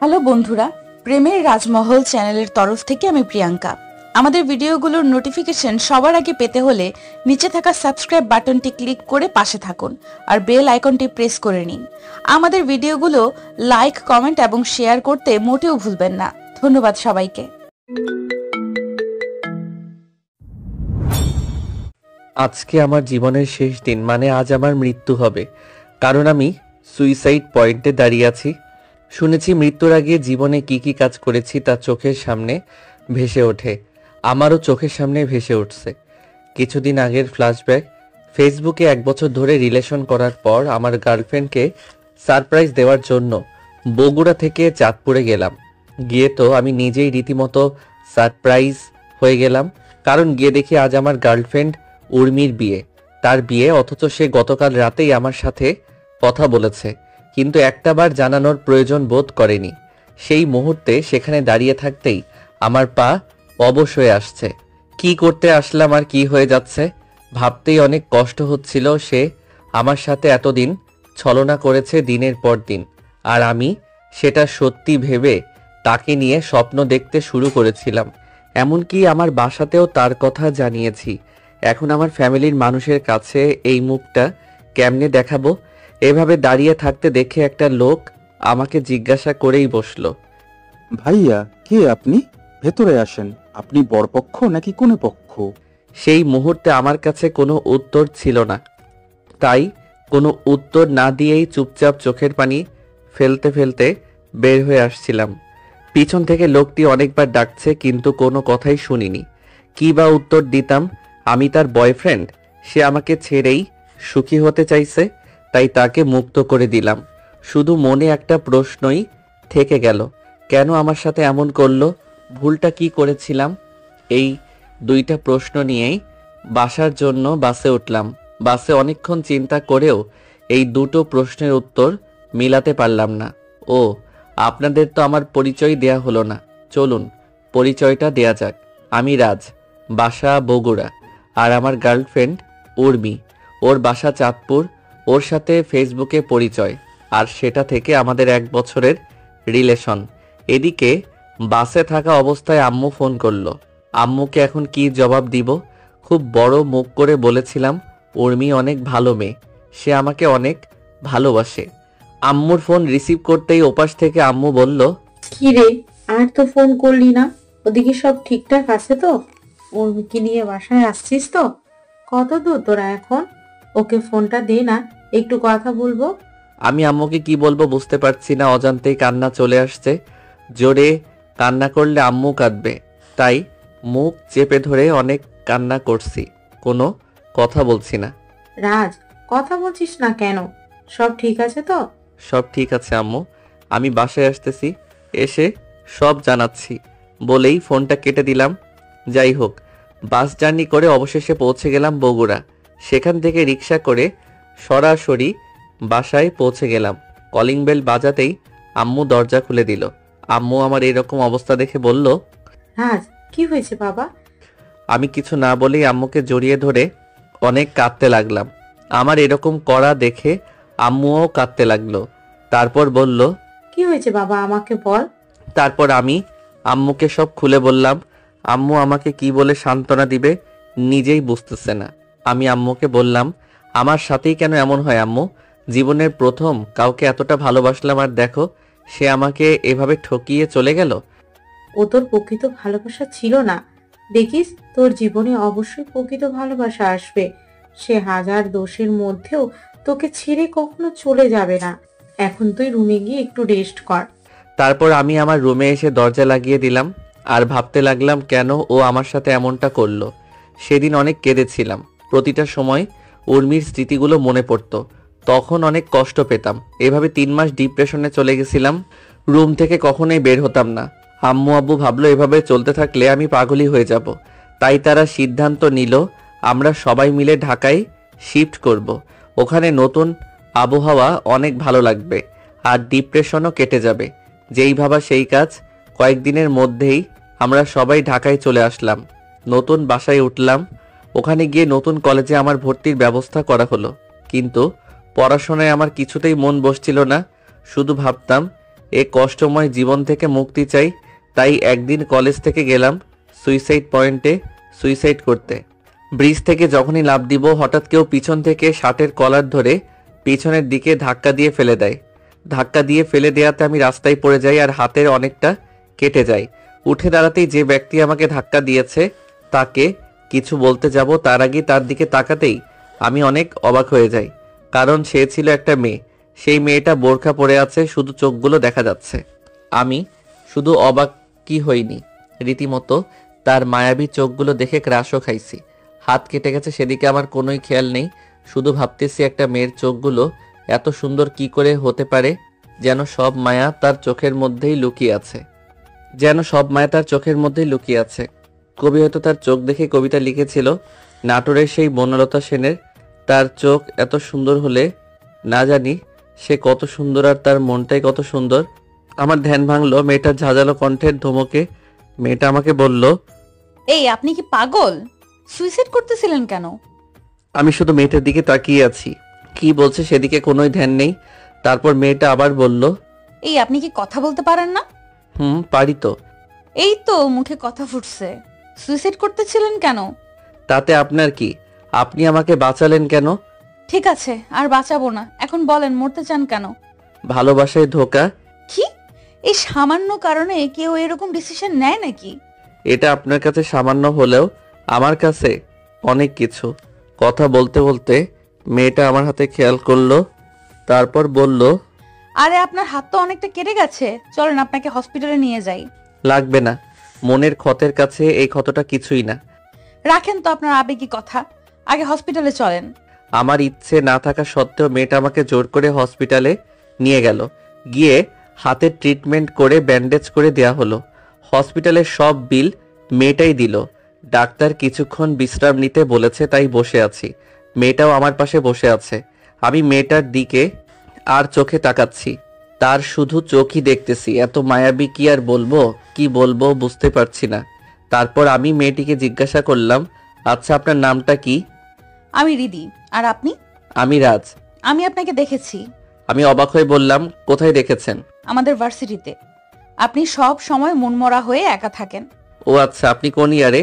Hello বন্ধুরা, প্রেমের রাজমহল চ্যানেলের তরফ থেকে আমি প্রিয়াঙ্কা। আমাদের ভিডিওগুলোর নোটিফিকেশন সবার আগে পেতে হলে নিচে থাকা সাবস্ক্রাইব বাটনটি ক্লিক করে পাশে থাকুন আর বেল আইকনটি প্রেস করে নিন। আমাদের ভিডিওগুলো লাইক, কমেন্ট এবং শেয়ার করতে মোটেও ভুলবেন না। ধন্যবাদ সবাইকে। আজকে আমার জীবনের শেষ দিন, মানে আজ আমার মৃত্যু হবে, কারণ আমি সুইসাইড পয়েন্টে দাঁড়িয়ে আছি। শুনেছি মৃত্যুর আগে জীবনে কি কি কাজ করেছি তা চোখের সামনে ভেসে ওঠে। আমারও চোখের সামনে ভেসে উঠছে কিছুদিন আগের ফ্ল্যাশব্যাক। ফেসবুকে 1 বছর ধরে রিলেশন করার পর আমার গার্লফ্রেন্ডকে সারপ্রাইজ দেওয়ার জন্য বগুড়া থেকে চাঁদপুরে গেলাম। গিয়ে তো আমি নিজেই রীতিমতো সারপ্রাইজ হয়ে গেলাম, কারণ গিয়ে দেখি আজ আমার গার্লফ্রেন্ড উর্মির বিয়ে। তার বিয়ে, অথচ সে গতকাল রাতেই আমার সাথে কথা বলেছে, কিন্তু একটাবার জানানোর প্রয়োজন বোধ করেনি। সেই মুহূর্তে সেখানে দাঁড়িয়ে থাকতেই আমার পা অবশ হয়ে আসছে। কি করতে আসলাম আর কি হয়ে যাচ্ছে ভাবতেই অনেক কষ্ট হচ্ছিল। সে আমার সাথে এতদিন ছলনা করেছে দিনের পর দিন, আর আমি সেটা সত্যি ভেবে তাকে নিয়ে স্বপ্ন দেখতে শুরু করেছিলাম। এমনকি আমার বাসাতেও তার কথা জানিয়েছি। এখন আমার ফ্যামিলির মানুষের কাছে এই মুখটা কেমনে দেখাবো? এভাবে দাঁড়িয়ে থাকতে দেখে একটা লোক আমাকে জিজ্ঞাসা করেই বসলো, ভাইয়া কে আপনি? ভেতরে আসেন। আপনি বরপক্ষ নাকি কোনে পক্ষ? সেই মুহূর্তে আমার কাছে কোনো উত্তর ছিল না, তাই কোনো উত্তর না দিয়েই চুপচাপ চোখের পানি ফেলতে ফেলতে বের হয়ে আসছিলাম। পিছন থেকে লোকটি অনেকবার ডাকছে, কিন্তু কোনো কথাই শুনিনি। কি বা উত্তর দিতাম? আমি তার বয়ফ্রেন্ড, সে আমাকে ছেড়েই সুখী হতে চাইছে, তাই তাকে মুক্ত করে দিলাম। শুধু মনে একটা প্রশ্নই থেকে গেল, কেন আমার সাথে এমন করলো? ভুলটা কি করেছিলাম? এই 2টা প্রশ্ন নিয়েই বাসার জন্য বাসে উঠলাম। বাসে অনেকক্ষণ চিন্তা করেও এই 2টো প্রশ্নের উত্তর মিলাতে পারলাম না। ও, আপনাদের তো আমার পরিচয় দেয়া হলো না, চলুন পরিচয়টা দেয়া যাক। আমি রাজ, বাসা বগুড়া, আর আমার গার্লফ্রেন্ড উর্মি, ওর বাসা চাঁদপুর। ওর সাথে ফেসবুকে পরিচয়, আর সেটা থেকে আমাদের 1 বছরের রিলেশন। এদিকে বাসে থাকা অবস্থায় আম্মু ফোন করলো। আম্মুকে এখন কি জবাব দিব? খুব বড় মুখ করে বলেছিলাম, উর্মি অনেক ভালো মেয়ে, সে আমাকে অনেক ভালোবাসে। আম্মুর ফোন রিসিভ করতেই ওপাশ থেকে আম্মু বলল, কি রে, আর তো ফোন করলি না? ওদিকে সব ঠিকঠাক আছে তো? উর্মিকে নিয়ে বাসায় আসছিস তো? কত দূর তোরা এখন? ওকে ফোনটা দে না, একটু কথা বলবো। আমি আম্মুকে কি বলবো বুঝতে পারছি না। অজান্তেই কান্না চলে আসছে। জোরে কান্না করলে আম্মু কাঁদবে, তাই মুখ চেপে ধরে অনেক কান্না করছি, কোনো কথা বলছি না। রাজ, কথা বলছিস না কেন? সব ঠিক আছে তো? সব ঠিক আছে আম্মু, আমি বাসায় আসতেছি, এসে সব জানাচ্ছি বলেই ফোনটা কেটে দিলাম। যাই হোক, বাস জার্নি করে অবশেষে পৌঁছে গেলাম বগুড়া। সেখান থেকে রিক্সা করে সরাসরি বাসায় পৌঁছে গেলাম। কলিং বেল বাজাতেই আম্মু দরজা খুলে দিল। আম্মু আমার এরকম অবস্থা দেখে বলল, রাজ, কি হয়েছে বাবা? আমি কিছু না বলেই আম্মুকে জড়িয়ে ধরে অনেক কাঁদতে লাগলাম। আমার এরকম করা দেখে আম্মুও কাঁদতে লাগলো। তারপর বলল, কি হয়েছে বাবা, আমাকে বল। তারপর আমি আম্মুকে সব খুলে বললাম। আম্মু আমাকে কি বলে সান্ত্বনা দিবে নিজেই বুঝতেছে না। আমি আম্মুকে বললাম, আমার সাথেই কেন এমন হয় আম্মু? জীবনের প্রথম কাউকে এতটা ভালোবাসলাম, আর দেখো সে আমাকে এভাবে ঠকিয়ে চলে গেল। ও তোর প্রকৃত ভালোবাসা ছিল না। দেখিস, তোর জীবনে অবশ্যই প্রকৃত ভালোবাসা আসবে। সে হাজার দোষের মধ্যেও তোকে ছেড়ে কখনো চলে যাবে না। এখন তুই রুমে গিয়ে একটু রেস্ট কর। তারপর আমি আমার রুমে এসে দরজা লাগিয়ে দিলাম আর ভাবতে লাগলাম কেন ও আমার সাথে এমনটা করলো। সেদিন অনেক কেঁদেছিলাম। প্রতিটা সময় উর্মির স্মৃতিগুলো মনে পড়তো, তখন অনেক কষ্ট পেতাম। এভাবে 3 মাস ডিপ্রেশনে চলে গেছিলাম। রুম থেকে কখনোই বের হতাম না। আম্মু আব্বু ভাবলো এভাবে চলতে থাকলে আমি পাগলই হয়ে যাব, তাই তারা সিদ্ধান্ত নিল আমরা সবাই মিলে ঢাকায় শিফট করব। ওখানে নতুন আবহাওয়া অনেক ভালো লাগবে, আর ডিপ্রেশনও কেটে যাবে। যেই ভাবা সেই কাজ, কয়েকদিনের মধ্যেই আমরা সবাই ঢাকায় চলে আসলাম। নতুন বাসায় উঠলাম। ওখানে গিয়ে নতুন কলেজে আমার ভর্তির ব্যবস্থা করা হলো, কিন্তু পড়াশোনায় আমার কিছুতেই মন বসছিল না। শুধু ভাবতাম এ কষ্টময় জীবন থেকে মুক্তি চাই। তাই একদিন কলেজ থেকে গেলাম সুইসাইড পয়েন্টে সুইসাইড করতে। ব্রিজ থেকে যখনই লাফ দিব হঠাৎ কেউ পিছন থেকে শার্টের কলার ধরে পিছনের দিকে ধাক্কা দিয়ে ফেলে দেয়। ধাক্কা দিয়ে ফেলে দেওয়াতে আমি রাস্তায় পড়ে যাই আর হাতের অনেকটা কেটে যায়। উঠে দাঁড়াতেই যে ব্যক্তি আমাকে ধাক্কা দিয়েছে তাকে কিছু বলতে যাব, তার আগে তার দিকে তাকাতেই আমি অনেক অবাক হয়ে যাই, কারণ সে ছিল একটা মেয়ে। সেই মেয়েটা বোরখা পরে আছে, শুধু চোখগুলো দেখা যাচ্ছে। আমি শুধু অবাক কি হইনি, রীতিমতো তার মায়াবী চোখগুলো দেখে ক্রাশও খাইছি। হাত কেটে গেছে সেদিকে আমার কোনোই খেয়াল নেই, শুধু ভাবতেছি একটা মেয়ের চোখগুলো এত সুন্দর কি করে হতে পারে, যেন সব মায়া তার চোখের মধ্যেই লুকিয়ে আছে। কবি হয়তো তার চোখ দেখে কবিতা লিখেছিল। নাটোরের সেই বনলতা সেনের তার চোখ এত সুন্দর হলে না জানি সে কত সুন্দর, আর তার মনটাই কত সুন্দর। আমার ধ্যান ভাঙলো মেয়েটার ঝাঁঝালো কণ্ঠের ধমকে। মেয়েটা আমাকে বলল, এই আপনি কি পাগল? সুইসাইড করতেছিলেন কেন? আমি শুধু মেয়েটার দিকে তাকিয়ে আছি, কি বলছে সেদিকে কোনোই ধ্যান নেই। তারপর মেয়েটা আবার বলল, এই আপনি কি কথা বলতে পারেন না? পারি তো। এই তো মুখে কথা ফুটছে। সুইসাইড করতেছিলেন কেন? তাতে আপনার কি? আপনি আমাকে বাঁচালেন কেন? ঠিক আছে, আর বাঁচাবো না। এখন বলেন, মরতে চান কেন? ভালোবাসায় ধোঁকা। কি? এই সামান্য কারণে কেউ এরকম ডিসিশন নেয় নাকি? এটা আপনার কাছে সামান্য হলেও আমার কাছে অনেক কিছু। কথা বলতে বলতে মেয়েটা আমার হাতে খেয়াল করলো, তারপর বলল, আরে আপনার হাত তো অনেকটা কেটে গেছে, চলেন আপনাকে হসপিটালে নিয়ে যাই। লাগবে না, মনের ক্ষতের কাছে এই ক্ষতটা কিছুই না। রাখেন তো আপনার আবেগী কথা, আগে হসপিটালে চলেন। আমার ইচ্ছে না থাকা সত্ত্বেও মেয়েটা আমাকে জোর করে হসপিটালে নিয়ে গেল। গিয়ে হাতে ট্রিটমেন্ট করে ব্যান্ডেজ করে দেয়া হলো। হসপিটালের সব বিল মেয়েটাই দিল। ডাক্তার কিছুক্ষণ বিশ্রাম নিতে বলেছে, তাই বসে আছি। মেয়েটাও আমার পাশে বসে আছে। আমি মেয়েটার দিকে আর চোখে তাকাচ্ছি, তার শুধু চোখই দেখতেছি। এত মায়াবী কি বলবো বুঝতে পারছি না। তারপর আমি মেয়েটিকে জিজ্ঞাসা করলাম, আচ্ছা আপনার নামটা কি? আমি রিদি। আর আপনি? আমি রাজ। আমি আপনাকে দেখেছি। আমি অবাক হয়ে বললাম, কোথায় দেখেছেন? আমাদের ভার্সিটিতে। আপনি সব সময় মনমরা হয়ে একা থাকেন। ও আচ্ছা, আপনি কোন ইয়ারে?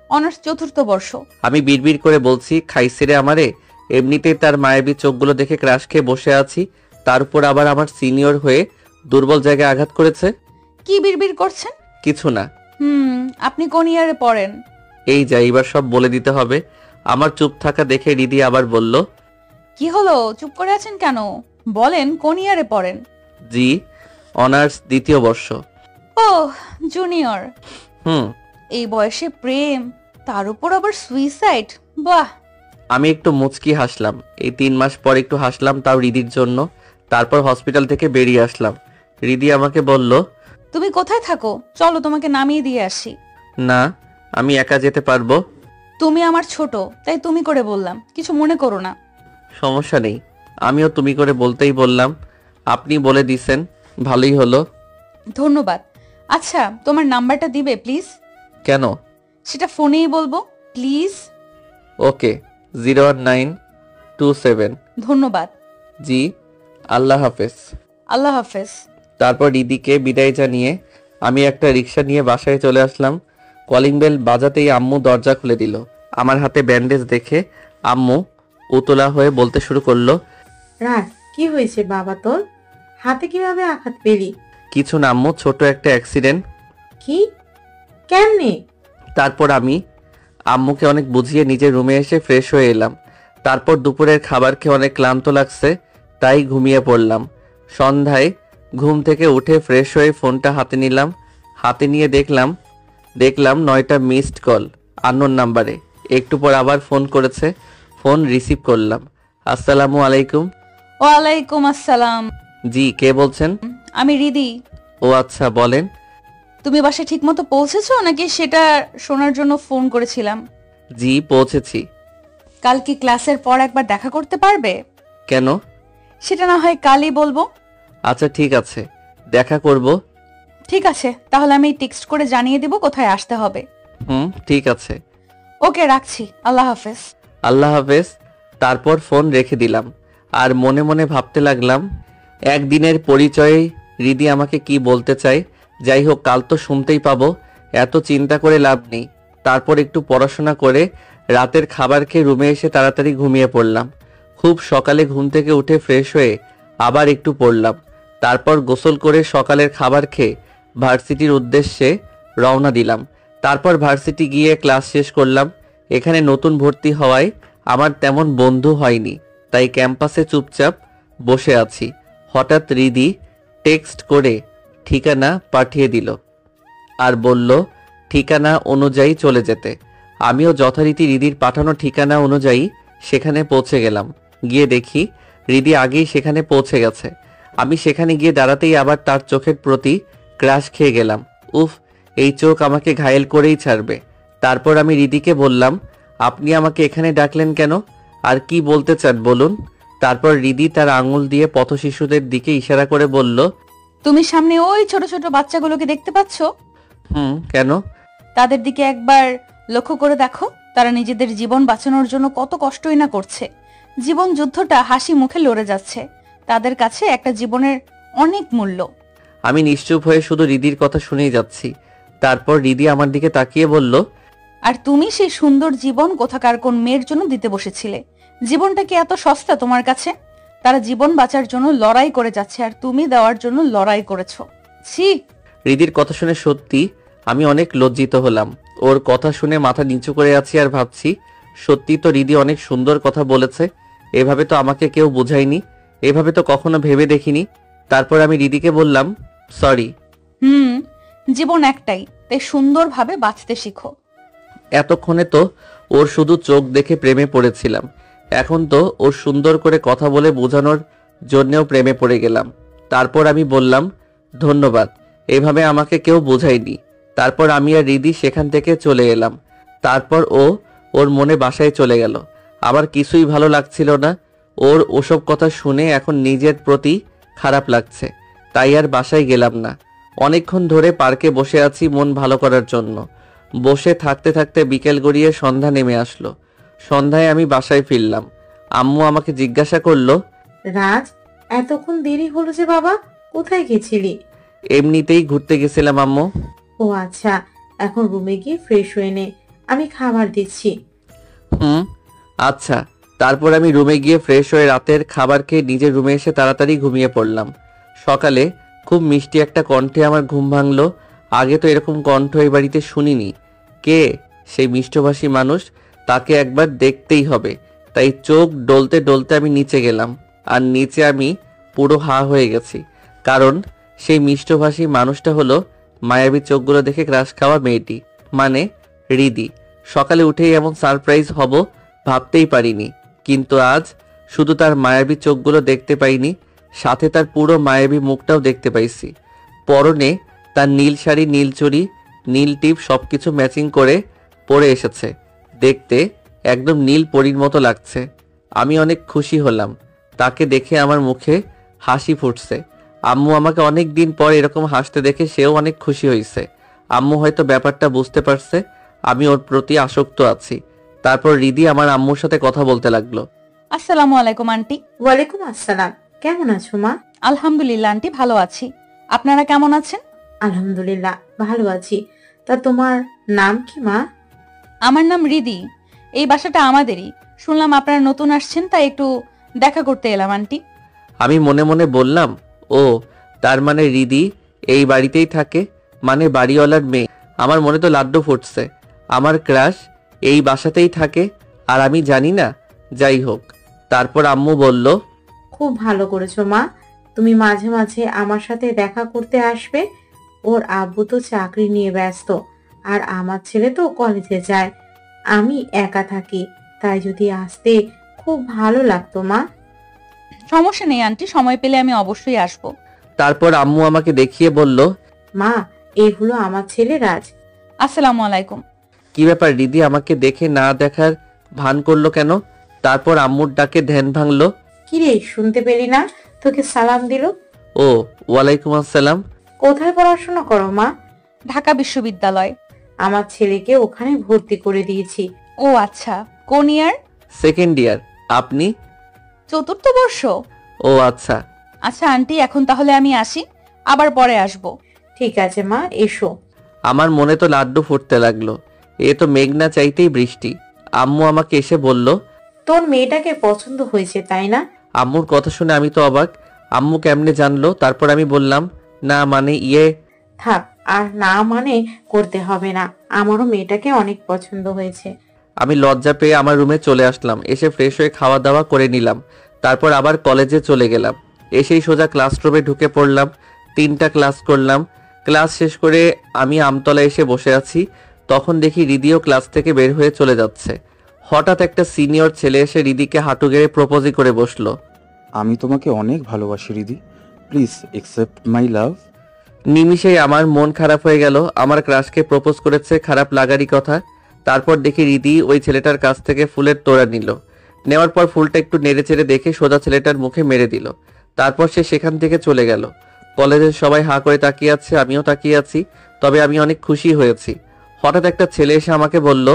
অনার্স 4th বর্ষ। আমি বিড়বিড় করে বলছি, খাইছে রে আমারে। এমনিতেই তার মায়াবী চোখগুলো দেখে ক্রাশ খেয়ে বসে আছি, তার উপর আবার আমার সিনিয়র হয়ে দুর্বল জায়গায় আঘাত করেছে। কি বিড়বিড় করছেন? কিছু না। আপনি কোন ইয়ারে পড়েন? এই যা, এবার সব বলে দিতে হবে। আমার চুপ থাকা দেখে রিদি আবার বলল, কি হলো, চুপ করে আছেন কেন? বলেন, কোন ইয়ারে পড়েন? জি, অনার্স 2য় বর্ষ। ও, জুনিয়র। এই বয়সে প্রেম, তার উপর আবার সুইসাইড, বাহ। আমি একটু মুচকি হাসলাম। এই 3 মাস পর একটু হাসলাম, তাও রিদির জন্য। তারপর হসপিটাল থেকে বেরিয়ে আসলাম। রিদি আমাকে বলল, তুমি কোথায় থাকো? চলো তোমাকে নামিয়ে দিয়ে আসি। না, আমি একা যেতে পারবো। তুমি আমার ছোট, তাই তুমি করে বললাম, কিছু মনে করো না। সমস্যা নেই, আমিও তুমি করে বলতেই বললাম। আপনি বলে দিছেন, ভালোই হলো। ধন্যবাদ। আচ্ছা, তোমার নাম্বারটা দিবে প্লিজ? কেন? সেটা ফোনেই বলবো, প্লিজ। ওকে, 01927। ধন্যবাদ। জি, আল্লাহ হাফেজ। আল্লাহ হাফেজ। তারপর রিদিকে বিদায় জানিয়ে আমি একটা রিক্সা নিয়ে বাসায় চলে আসলাম। কলিং বেল বাজাতেই আম্মু দরজা খুলে দিল। আমার হাতে ব্যান্ডেজ দেখে আম্মু উতলা হয়ে বলতে শুরু করলো, রাজ, কি হয়েছে বাবা তোর? হাতে কিভাবে আঘাত পেলি? কিছু না আম্মু, ছোট একটা অ্যাক্সিডেন্ট। কি? কেমনে? তারপর আমি আম্মুকে অনেক বুঝিয়ে নিজের রুমে এসে ফ্রেশ হয়ে এলাম। তারপর দুপুরের খাবার খেয়ে অনেক ক্লান্ত লাগছে, তাই ঘুমিয়ে পড়লাম। সন্ধ্যায় ঘুম থেকে উঠে ফ্রেশ হয়ে ফোনটা হাতে নিলাম। হাতে নিয়ে দেখলাম 9টা মিসড কল আননোন নাম্বারে। একটু পর আবার ফোন করেছে, ফোন রিসিভ করলাম। আসসালামু আলাইকুম। ওয়ালাইকুম আসসালাম। জি, কে বলছেন? আমি রিদি। ও আচ্ছা, বলেন। তুমি বাসায় ঠিকমতো পৌঁছেছো নাকি সেটা শোনার জন্য ফোন করেছিলাম। জি, পৌঁছেছি। কাল কি ক্লাসের পর একবার দেখা করতে পারবে? কেন? সেটা না হয় কালই বলবো। আচ্ছা ঠিক আছে, দেখা করব। ঠিক আছে, তাহলে আমি টেক্সট করে জানিয়ে দিব কোথায় আসতে হবে। ঠিক আছে। ওকে, রাখছি। আল্লাহ হাফেজ। আল্লাহ হাফেজ। তারপর ফোন রেখে দিলাম আর মনে মনে ভাবতে লাগলাম, একদিনের পরিচয়ে রিদি আমাকে কি বলতে চায়। যাই হোক, কাল তো শুনতেই পাবো। এত চিন্তা করে লাভ নেই। তারপর একটু পড়াশোনা করে রাতের খাবার খেয়ে রুমে এসে তাড়াতাড়ি ঘুমিয়ে পড়লাম। খুব সকালে ঘুম থেকে উঠে ফ্রেশ হয়ে আবার একটু পড়লাম। তারপর গোসল করে সকালের খাবার খেয়ে ভার্সিটির উদ্দেশ্যে রওনা দিলাম। তারপর ভার্সিটি গিয়ে ক্লাস শেষ করলাম। এখানে নতুন ভর্তি হওয়ায় আমার তেমন বন্ধু হয়নি, তাই ক্যাম্পাসে চুপচাপ বসে আছি। হঠাৎ রিদি টেক্সট করে ঠিকানা পাঠিয়ে দিল আর বলল ঠিকানা অনুযায়ী চলে যেতে। আমিও যথারীতি রিদির পাঠানো ঠিকানা অনুযায়ী সেখানে পৌঁছে গেলাম। গিয়ে দেখি রিদি আগেই সেখানে পৌঁছে গেছে। আমি সেখানে গিয়ে দাঁড়াতেই আবার তার চোখের প্রতি ক্রাশ খেয়ে গেলাম। উফ, এই চোখ আমাকে ঘায়েল করেই ছাড়বে। তারপর আমি রিদিকে বললাম, আপনি আমাকে এখানে ডাকলেন কেন, আর কি বলতে চান বলুন। তারপর রিদি তার আঙুল দিয়ে পথশিশুদের দিকে ইশারা করে বলল, তুমি সামনে ওই ছোট ছোট বাচ্চাগুলোকে দেখতে পাচ্ছ? কেন? তাদের দিকে একবার লক্ষ্য করে দেখো। তারা নিজেদের জীবন বাঁচানোর জন্য কত কষ্টই না করছে। জীবন যুদ্ধটা হাসি মুখে লড়ে যাচ্ছে। তাদের কাছে একটা জীবনের অনেক মূল্য। আমি নিশ্চুপ হয়ে শুধু রিদির কথা শুনেই যাচ্ছি। তারপর রিদি আমার দিকে তাকিয়ে বলল, আর তুমি সেই সুন্দর জীবন কোথাকার কোন মেয়ের জন্য দিতে বসেছিলে? জীবনটা কি এত সস্তা তোমার কাছে? তারা জীবন বাঁচার জন্য লড়াই করে যাচ্ছে, আর তুমি দেওয়ার জন্য লড়াই করেছো। ছি! রিদির কথা শুনে সত্যি আমি অনেক লজ্জিত হলাম। ওর কথা শুনে মাথা নিচু করে আছি আর ভাবছি, সত্যি তো রিদি অনেক সুন্দর কথা বলেছে। এভাবে তো আমাকে কেউ বোঝায়নি, এভাবে তো কখনো ভেবে দেখিনি। তারপর আমি রিদিকে বললাম, সরি। জীবন একটাই, তাই সুন্দরভাবে বাঁচতে শিখো। এতক্ষণে তো ওর শুধু চোখ দেখে প্রেমে পড়েছিলাম, এখন তো ওর সুন্দর করে কথা বলে বোঝানোর জন্যেও প্রেমে পড়ে গেলাম। তারপর আমি বললাম, ধন্যবাদ, এভাবে আমাকে কেউ বোঝায়নি। তারপর আমি আর রিদি সেখান থেকে চলে এলাম। তারপর ওর মনে বাসায় চলে গেল। আমার কিছুই ভালো লাগছিল না। ওর ওসব কথা শুনে এখন নিজের প্রতি খারাপ লাগছে, তাই আর বাসায় গেলাম না। অনেকক্ষণ ধরে পার্কে বসে আছি মন ভালো করার জন্য। বসে থাকতে থাকতে বিকেল গড়িয়ে সন্ধ্যা নেমে আসলো। সন্ধ্যায় আমি বাসায় ফিরলাম। আম্মু আমাকে জিজ্ঞাসা করলো, রাজ, এতক্ষণ দেরি হলো যে বাবা, কোথায় গেছিলি? এমনিতেই ঘুরতে গেছিলাম আম্মু। ও আচ্ছা, এখন রুমে গিয়ে ফ্রেশ হয়ে নে, আমি খাবার দিচ্ছি। আচ্ছা। তারপর আমি রুমে গিয়ে ফ্রেশ হয়ে রাতের খাবার খেয়ে নিজের রুমে এসে তাড়াতাড়ি ঘুমিয়ে পড়লাম। সকালে খুব মিষ্টি একটা কণ্ঠে আমার ঘুম ভাঙলো। আগে তো এরকম কণ্ঠ এই বাড়িতে শুনিনি। কে সেই মিষ্টভাষী মানুষ? তাকে একবার দেখতেই হবে। তাই চোখ ডলতে ডলতে আমি নিচে গেলাম। আর নিচে আমি পুরো হা হয়ে গেছি, কারণ সেই মিষ্টভাষী মানুষটা হলো মায়াবী চোখগুলো দেখে ক্রাশ খাওয়া মেয়েটি, মানে রিদি। সকালে উঠেই এমন সারপ্রাইজ হব ভাবতেই পারিনি। কিন্তু আজ শুধু তার মায়াবী চোখগুলো দেখতে পাইনি, সাথে তার পুরো মায়াবী মুখটাও দেখতে পাইছি। পরনে তার নীল শাড়ি, নীল চুড়ি, নীল টিপ সবকিছু ম্যাচিং করে পরে এসেছে। দেখতে একদম নীল পরীর মতো লাগছে। আমি অনেক খুশি হলাম। তাকে দেখে আমার মুখে হাসি ফুটছে। আম্মু আমাকে অনেক দিন পর এরকম হাসতে দেখে সেও অনেক খুশি হয়েছে। আম্মু হয়তো ব্যাপারটা বুঝতে পারছে আমি ওর প্রতি আসক্ত আছি। তারপর রিদি আমার আম্মুর সাথে কথা বলতে লাগলো। আসসালামু আলাইকুম আন্টি। ওয়ালাইকুম আসসালাম, কেমন আছো মা? আলহামদুলিল্লাহ আন্টি, ভালো আছি। আপনারা কেমন আছেন? আলহামদুলিল্লাহ ভালো আছি। তা তোমার নাম কি মা? আমার নাম রিদি। এই বাসাটা আমাদেরই। শুনলাম আপনারা নতুন আসছেন, তাই একটু দেখা করতে এলাম আন্টি। আমি মনে মনে বললাম, ও তার মানে রিদি এই বাড়িতেই থাকে, মানে বাড়িওয়ালার মেয়ে। আমার মনে তো লাড্ডু ফুটছে। আমার ক্রাশ এই বাসাতেই থাকে আর আমি জানি না। যাই হোক, তারপর আম্মু বলল, খুব ভালো করেছো মা, তুমি মাঝে মাঝে আমার সাথে দেখা করতে আসবে। ওর আব্বু তো চাকরি নিয়ে ব্যস্ত, আর আমার ছেলে তো কলেজে যায়। আমি একা থাকি, তাই যদি আসতে খুব ভালো লাগতো মা। সমস্যা নেই আন্টি, সময় পেলে আমি অবশ্যই আসব। তারপর আম্মু আমাকে দেখিয়ে বলল, মা, এই হলো আমার ছেলে রাজ। আসসালামু আলাইকুম। কি ব্যাপার, রিদি আমাকে দেখে না দেখার ভান করলো কেন? তারপর আম্মুর ডাকে ধ্যান ভাঙলো। কিরে, শুনতে পেলি না? তোকে সালাম দিল। ও, ওয়ালাইকুম আসসালাম। কোথায় পড়াশোনা করো মা? ঢাকা বিশ্ববিদ্যালয়। আমার ছেলেকে ওখানে ভর্তি করে দিয়েছি। ও আচ্ছা, কোন ইয়ার? Second year. আপনি? চতুর্থ বর্ষ। ও আচ্ছা। আচ্ছা আন্টি, এখন তাহলে আমি আসি। আবার পরে আসবো। ঠিক আছে মা, এসো। আমার মনে তো লাড্ডু ফুটতে লাগলো। এ তো মেঘ না চাইতেই বৃষ্টি। আম্মু আমাকে এসে বলল, তোর মেয়েটাকে পছন্দ হয়েছে তাই না? আম্মুর কথা শুনে আমি তো অবাক। আম্মু কেমনে জানলো? তারপর আমি বললাম, না মানে থাক, আর না মানে করতে হবে না, আমারও মেয়েটাকে অনেক পছন্দ হয়েছে। আমি লজ্জা পেয়ে আমার রুমে চলে আসলাম। এসে ফ্রেশ হয়ে খাওয়া দাওয়া করে নিলাম। তারপর আবার কলেজে চলে গেলাম। এসেই সোজা ক্লাসরুমে ঢুকে পড়লাম। 3টা ক্লাস করলাম। ক্লাস শেষ করে আমি আমতলায় এসে বসে আছি। তখন দেখি রিদিও ক্লাস থেকে বের হয়ে চলে যাচ্ছে। হঠাৎ একটা সিনিয়র ছেলে এসে রিদিকে হাঁটু গেড়ে প্রপোজই করে বসলো। আমি তোমাকে অনেক ভালোবাসি রিদি, প্লিজ অ্যাকসেপ্ট মাই লাভ। নিমিষেই আমার মন খারাপ হয়ে গেল। আমার ক্রাশকে প্রপোজ করেছে, খারাপ লাগারই কথা। তারপর দেখি রিদি ওই ছেলেটার কাছ থেকে ফুলের তোড়া নিল। নেওয়ার পর ফুলটা একটু নেড়েচেড়ে দেখে সোজা ছেলেটার মুখে মেরে দিল। তারপর সে সেখান থেকে চলে গেল। কলেজের সবাই হাঁ করে তাকিয়ে আছে, আমিও তাকিয়ে আছি। তবে আমি অনেক খুশি হয়েছি। হঠাৎ একটা ছেলে এসে আমাকে বলল,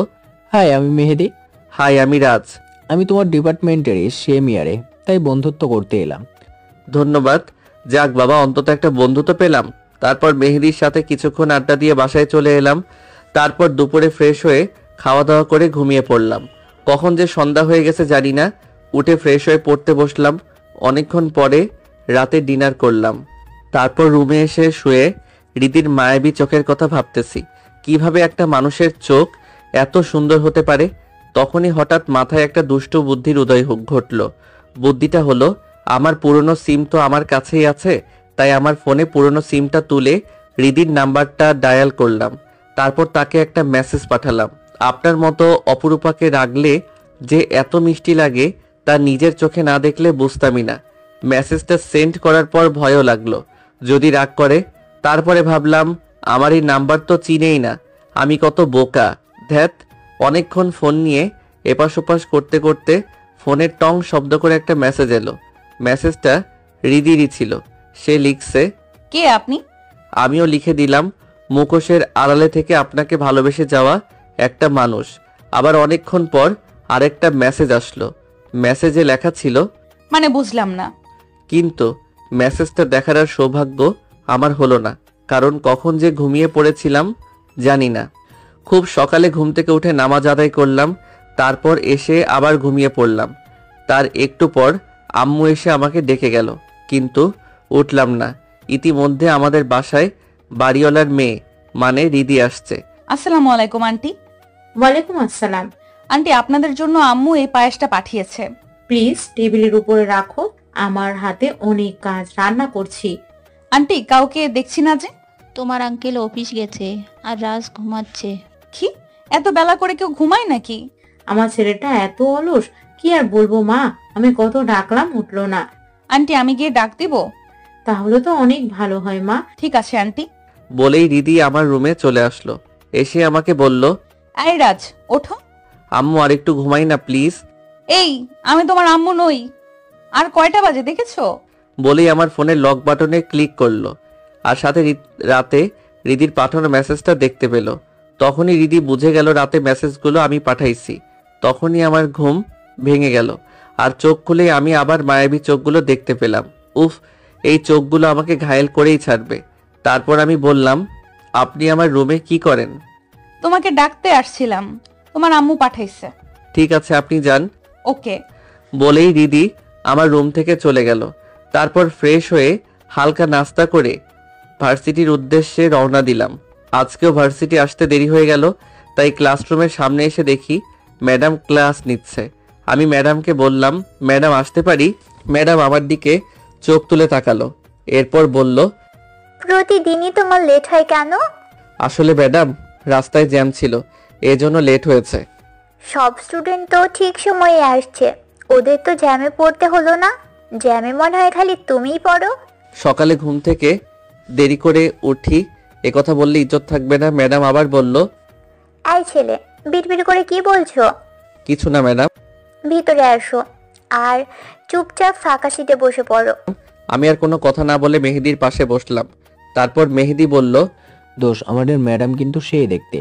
হাই, আমি মেহেদি। হাই, আমি রাজ। আমি তোমার ডিপার্টমেন্টেরই সেম ইয়ারে, তাই বন্ধুত্ব করতে এলাম। ধন্যবাদ। যাক বাবা, অন্তত একটা বন্ধু তো পেলাম। তারপর মেহেদির সাথে কিছুক্ষণ আড্ডা দিয়ে বাসায় চলে এলাম। তারপর দুপুরে ফ্রেশ হয়ে খাওয়া দাওয়া করে ঘুমিয়ে পড়লাম। কখন যে সন্ধ্যা হয়ে গেছে জানি না। উঠে ফ্রেশ হয়ে পড়তে বসলাম। অনেকক্ষণ পরে রাতে ডিনার করলাম। তারপর রুমে এসে শুয়ে রিদির মায়াবী চোখের কথা ভাবতেছি। কিভাবে একটা মানুষের চোখ এত সুন্দর হতে পারে? তখনই হঠাৎ মাথায় একটা দুষ্টু বুদ্ধির উদয় ঘটল। বুদ্ধিটা হলো, আমার পুরনো সিম তো আমার কাছেই আছে, তাই আমার ফোনে পুরনো সিমটা তুলে রিদির নাম্বারটা ডায়াল করলাম। তারপর তাকে একটা মেসেজ পাঠালাম। আপনার মতো অপরূপাকে রাগলে যে এত মিষ্টি লাগে তা নিজের চোখে না দেখলে বুঝতামই না। মেসেজটা সেন্ড করার পর ভয়ও লাগলো, যদি রাগ করে। তারপরে ভাবলাম, আমার এই নাম্বার তো চিনেই না, আমি কত বোকা। ধ্যাত। অনেকক্ষণ ফোন নিয়ে এপাশ ওপাশ করতে করতে ফোনের টং শব্দ করে একটা মেসেজ এলো। মেসেজটা রিদিরই ছিল। সে লিখছে, কে আপনি? আমিও লিখে দিলাম, মুখোশের আড়ালে থেকে আপনাকে ভালোবেসে যাওয়া একটা মানুষ। আবার অনেকক্ষণ পর আরেকটা মেসেজ আসলো। মেসেজে লেখা ছিল, মানে বুঝলাম না। কিন্তু মেসেজটা দেখার আর সৌভাগ্য আমার হলো না, কারণ কখন যে ঘুমিয়ে পড়েছিলাম জানি না। খুব সকালে ঘুম থেকে উঠে নামাজ আদায় করলাম। তারপর এসে আবার ঘুমিয়ে পড়লাম। তার একটু পর আম্মু এসে আমাকে ডেকে গেল, কিন্তু উঠলাম না। ইতিমধ্যে আমাদের বাসায় বাড়িওয়ালার মেয়ে মানে রিদি আসছে। আসসালামু আলাইকুম আন্টি। ওয়ালাইকুম আসসালাম। আন্টি, আপনাদের জন্য আম্মু এই পায়েসটা পাঠিয়েছে। প্লিজ টেবিলের উপরে রাখো, আমার হাতে অনেক কাজ, রান্না করছি। আন্টি, কাউকে দেখছি না যে। তোমার আঙ্কেল অফিস গেছে আর রাজ ঘুমাচ্ছে। কি, এত বেলা করে কেউ ঘুমায় নাকি? আমার ছেলেটা এত অলস, কি আর বলবো মা, আমি কত ডাকলাম উঠলো না। আন্টি, আমি গিয়ে ডাক দিব? তাহলে তো অনেক ভালো হয় মা। ঠিক আছে আন্টি। বলেই রিদি আমার রুমে চলে আসলো। এসে আমাকে বলল, এই রাজ, ওঠো। আম্মু আরেকটু ঘুমাই না প্লিজ। এই, আমি তোমার আম্মু নই। আর কয়টা বাজে দেখেছো? বলেই আমার ফোনের লক বাটনে ক্লিক করলো। আর সাথে রাতে রিদির পাঠানো মেসেজটা দেখতে পেল। তখনই রিদি বুঝে গেল রাতে মেসেজগুলো আমি পাঠাইছি। তখনই আমার ঘুম ভেঙে গেল। আর চোখ খুলে আমি আবার মায়াবী চোখগুলো দেখতে পেলাম। উফ, এই চোখগুলো আমাকে ঘায়েল করেই ছাড়বে। তারপর আমি বললাম, আপনি আমার রুমে কি করেন? তোমাকে ডাকতে আসছিলাম, তোমার আম্মু পাঠাইছে। ঠিক আছে, আপনি যান। ওকে। বলেই রিদি আমার রুম থেকে চলে গেল। তারপর ফ্রেশ হয়ে হালকা নাস্তা করে ভার্সিটির উদ্দেশ্যে রওনা দিলাম। আজকেও ভার্সিটি আসতে দেরি হয়ে গেল, তাই ক্লাসরুমের সামনে এসে দেখি ম্যাডাম ক্লাস নিচ্ছে। আমি ম্যাডামকে বললাম, ম্যাডাম আসতে পারি? ম্যাডাম আমার দিকে চোখ তুলে তাকালো। এরপর বলল, প্রতিদিনই তোমার লেট হয় কেন? আসলে ম্যাডাম, রাস্তায় জ্যাম ছিল, এজন্য লেট হয়েছে। সব স্টুডেন্ট তো ঠিক সময়ে আসছে, ওদের তো জ্যামে পড়তে হলো না। জ্যামে মনে হয় খালি তুমিই পড়ো। সকালে ঘুম থেকে দেরি করে উঠি, একথা বললে ইজ্জত থাকবে না। ম্যাডাম আবার বলল, এই ছেলে, বিড়বিড় করে কি বলছো? কিছু না ম্যাডাম। ভিতরে আসো আর চুপচাপ ফাঁকা সিটে বসে পড়ো। আমি আর কোনো কথা না বলে মেহেদির পাশে বসলাম। তারপর মেহেদি বলল, দোষ, আমাদের ম্যাডাম কিন্তু সেই দেখতে।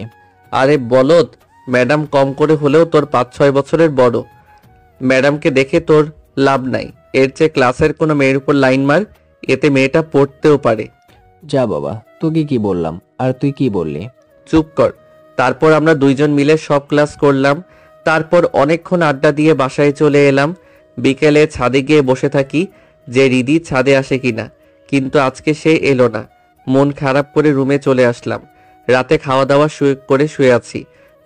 আরে বলদ, ম্যাডাম কম করে হলেও তোর 5-6 বছরের বড়। ম্যাডামকে দেখে তোর লাভ নাই। এর চেয়ে ক্লাসের কোনো মেয়ের উপর লাইন মার, এতে মেয়েটা পড়তেও পারে। যা বাবা, তোকে কি বললাম আর তুই কি বললি? চুপ কর। তারপর আমরা দুইজন মিলে সব ক্লাস করলাম। তারপর অনেকক্ষণ আড্ডা দিয়ে বাসায় চলে এলাম। বিকেলে ছাদে গিয়ে বসে থাকি যে রিদি ছাদে আসে কিনা, কিন্তু আজকে সে এলো না। মন খারাপ করে রুমে চলে আসলাম। রাতে খাওয়া দাওয়া করে শুয়ে আছি।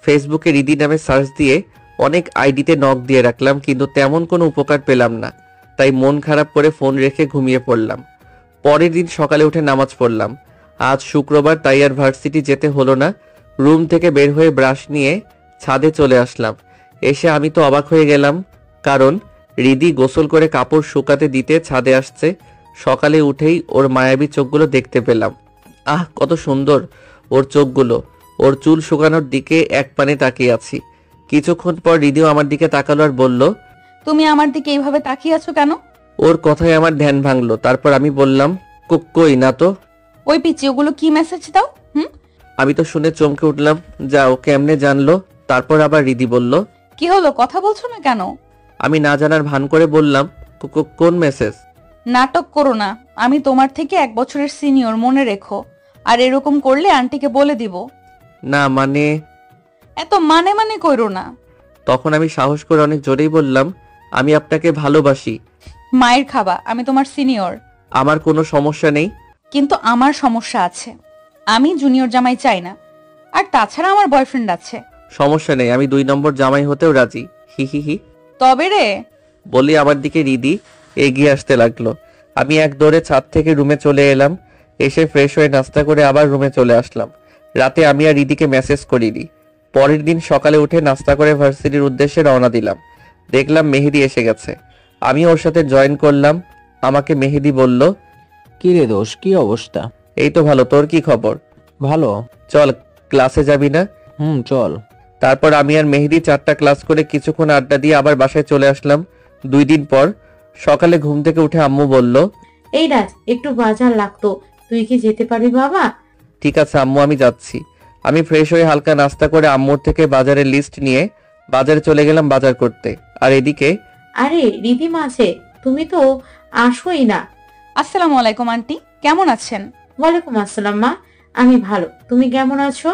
ফেসবুকে রিদি নামে সার্চ দিয়ে অনেক আইডিতে নক দিয়ে রাখলাম, কিন্তু তেমন কোনো উপকার পেলাম না। তাই মন খারাপ করে ফোন রেখে ঘুমিয়ে পড়লাম। পরের দিন সকালে উঠে নামাজ পড়লাম। আজ শুক্রবার, তাই আর ভার্সিটি যেতে হলো না। রুম থেকে বের হয়ে ব্রাশ নিয়ে ছাদে চলে আসলাম। এসে আমি তো অবাক হয়ে গেলাম, কারণ রিদি গোসল করে কাপড় শুকাতে দিতে ছাদে আসছে। সকালে উঠেই ওর মায়াবী চোখগুলো দেখতে পেলাম। আহ, কত সুন্দর ওর চোখগুলো। ওর চুল শুকানোর দিকে এক পানে তাকিয়ে আছি। কিছুক্ষণ পর রিদিও আমার দিকে তাকালো আর বলল, তুমি আমার দিকে এইভাবে তাকিয়ে আছো কেন? ওর কথায় আমার ধ্যান ভাঙলো। তারপর আমি বললাম, কই না তো। ওই পিচি, ওগুলো কি মেসেজ দাও? আমি তো শুনে চমকে উঠলাম, যাও কেমনে জানলো? তারপর আবার রিদি বলল, কি হলো, কথা বলছো না কেন? আমি না জানার ভান করে বললাম, কোন মেসেজ? নাটক করো না, আমি তোমার থেকে 1 বছরের সিনিয়র, মনে রেখো। আর এরকম করলে আন্টিকে বলে দিব। না মানে। এত মানে মানে কইরো না। তখন আমি সাহস করে অনেক জোরেই বললাম, আমি আপনাকে ভালোবাসি। মায়ের খাবা, আমি তোমার সিনিয়র। আমার কোনো সমস্যা নেই। কিন্তু আমার সমস্যা আছে, আমি জুনিয়র জামাই চাই না। আর তাছাড়া আমার বয়ফ্রেন্ড আছে। সমস্যা নেই, আমি 2 নম্বর জামাই হতেও রাজি। হি হি হি। তবে রে, বলি আমার দিকে রিদি এগিয়ে আসতে লাগলো। আমি এক দৌড়ে ছাদ থেকে রুমে চলে এলাম। এসে ফ্রেশ হয়ে নাস্তা করে আবার রুমে চলে আসলাম। রাতে আমি আর রিদিকে মেসেজ করিনি। পরের দিন সকালে উঠে নাস্তা করে ভার্সিটির উদ্দেশ্যে রওনা দিলাম। দেখলাম মেহেদি এসে গেছে। আমি ওর সাথে জয়েন করলাম। আমাকে মেহেদি বলল, কি রে দোষ, কি অবস্থা? এই তো ভালো, তোর কি খবর? ভালো। চল, ক্লাসে যাবি না? চল। তারপর আমি আর মেহেদি 4টা ক্লাস করে কিছুক্ষণ আড্ডা দিয়ে আবার বাসায় চলে আসলাম। 2 দিন পর সকালে ঘুম থেকে উঠে আম্মু বলল, এই রাজ, একটু বাজার লাগতো, তুই কি যেতে পারবি বাবা? ঠিক আছে আম্মু, আমি যাচ্ছি। আমি ফ্রেশ হয়ে হালকা নাস্তা করে আম্মুর থেকে বাজারের লিস্ট নিয়ে বাজারে চলে গেলাম বাজার করতে। আর এদিকে, আরে রিদিমা আছে, তুমি তো আসোই না। আসসালামু আলাইকুম আন্টি, কেমন আছেন? ওয়ালাইকুম আসসালাম মা, আমি ভালো, তুমি কেমন আছো?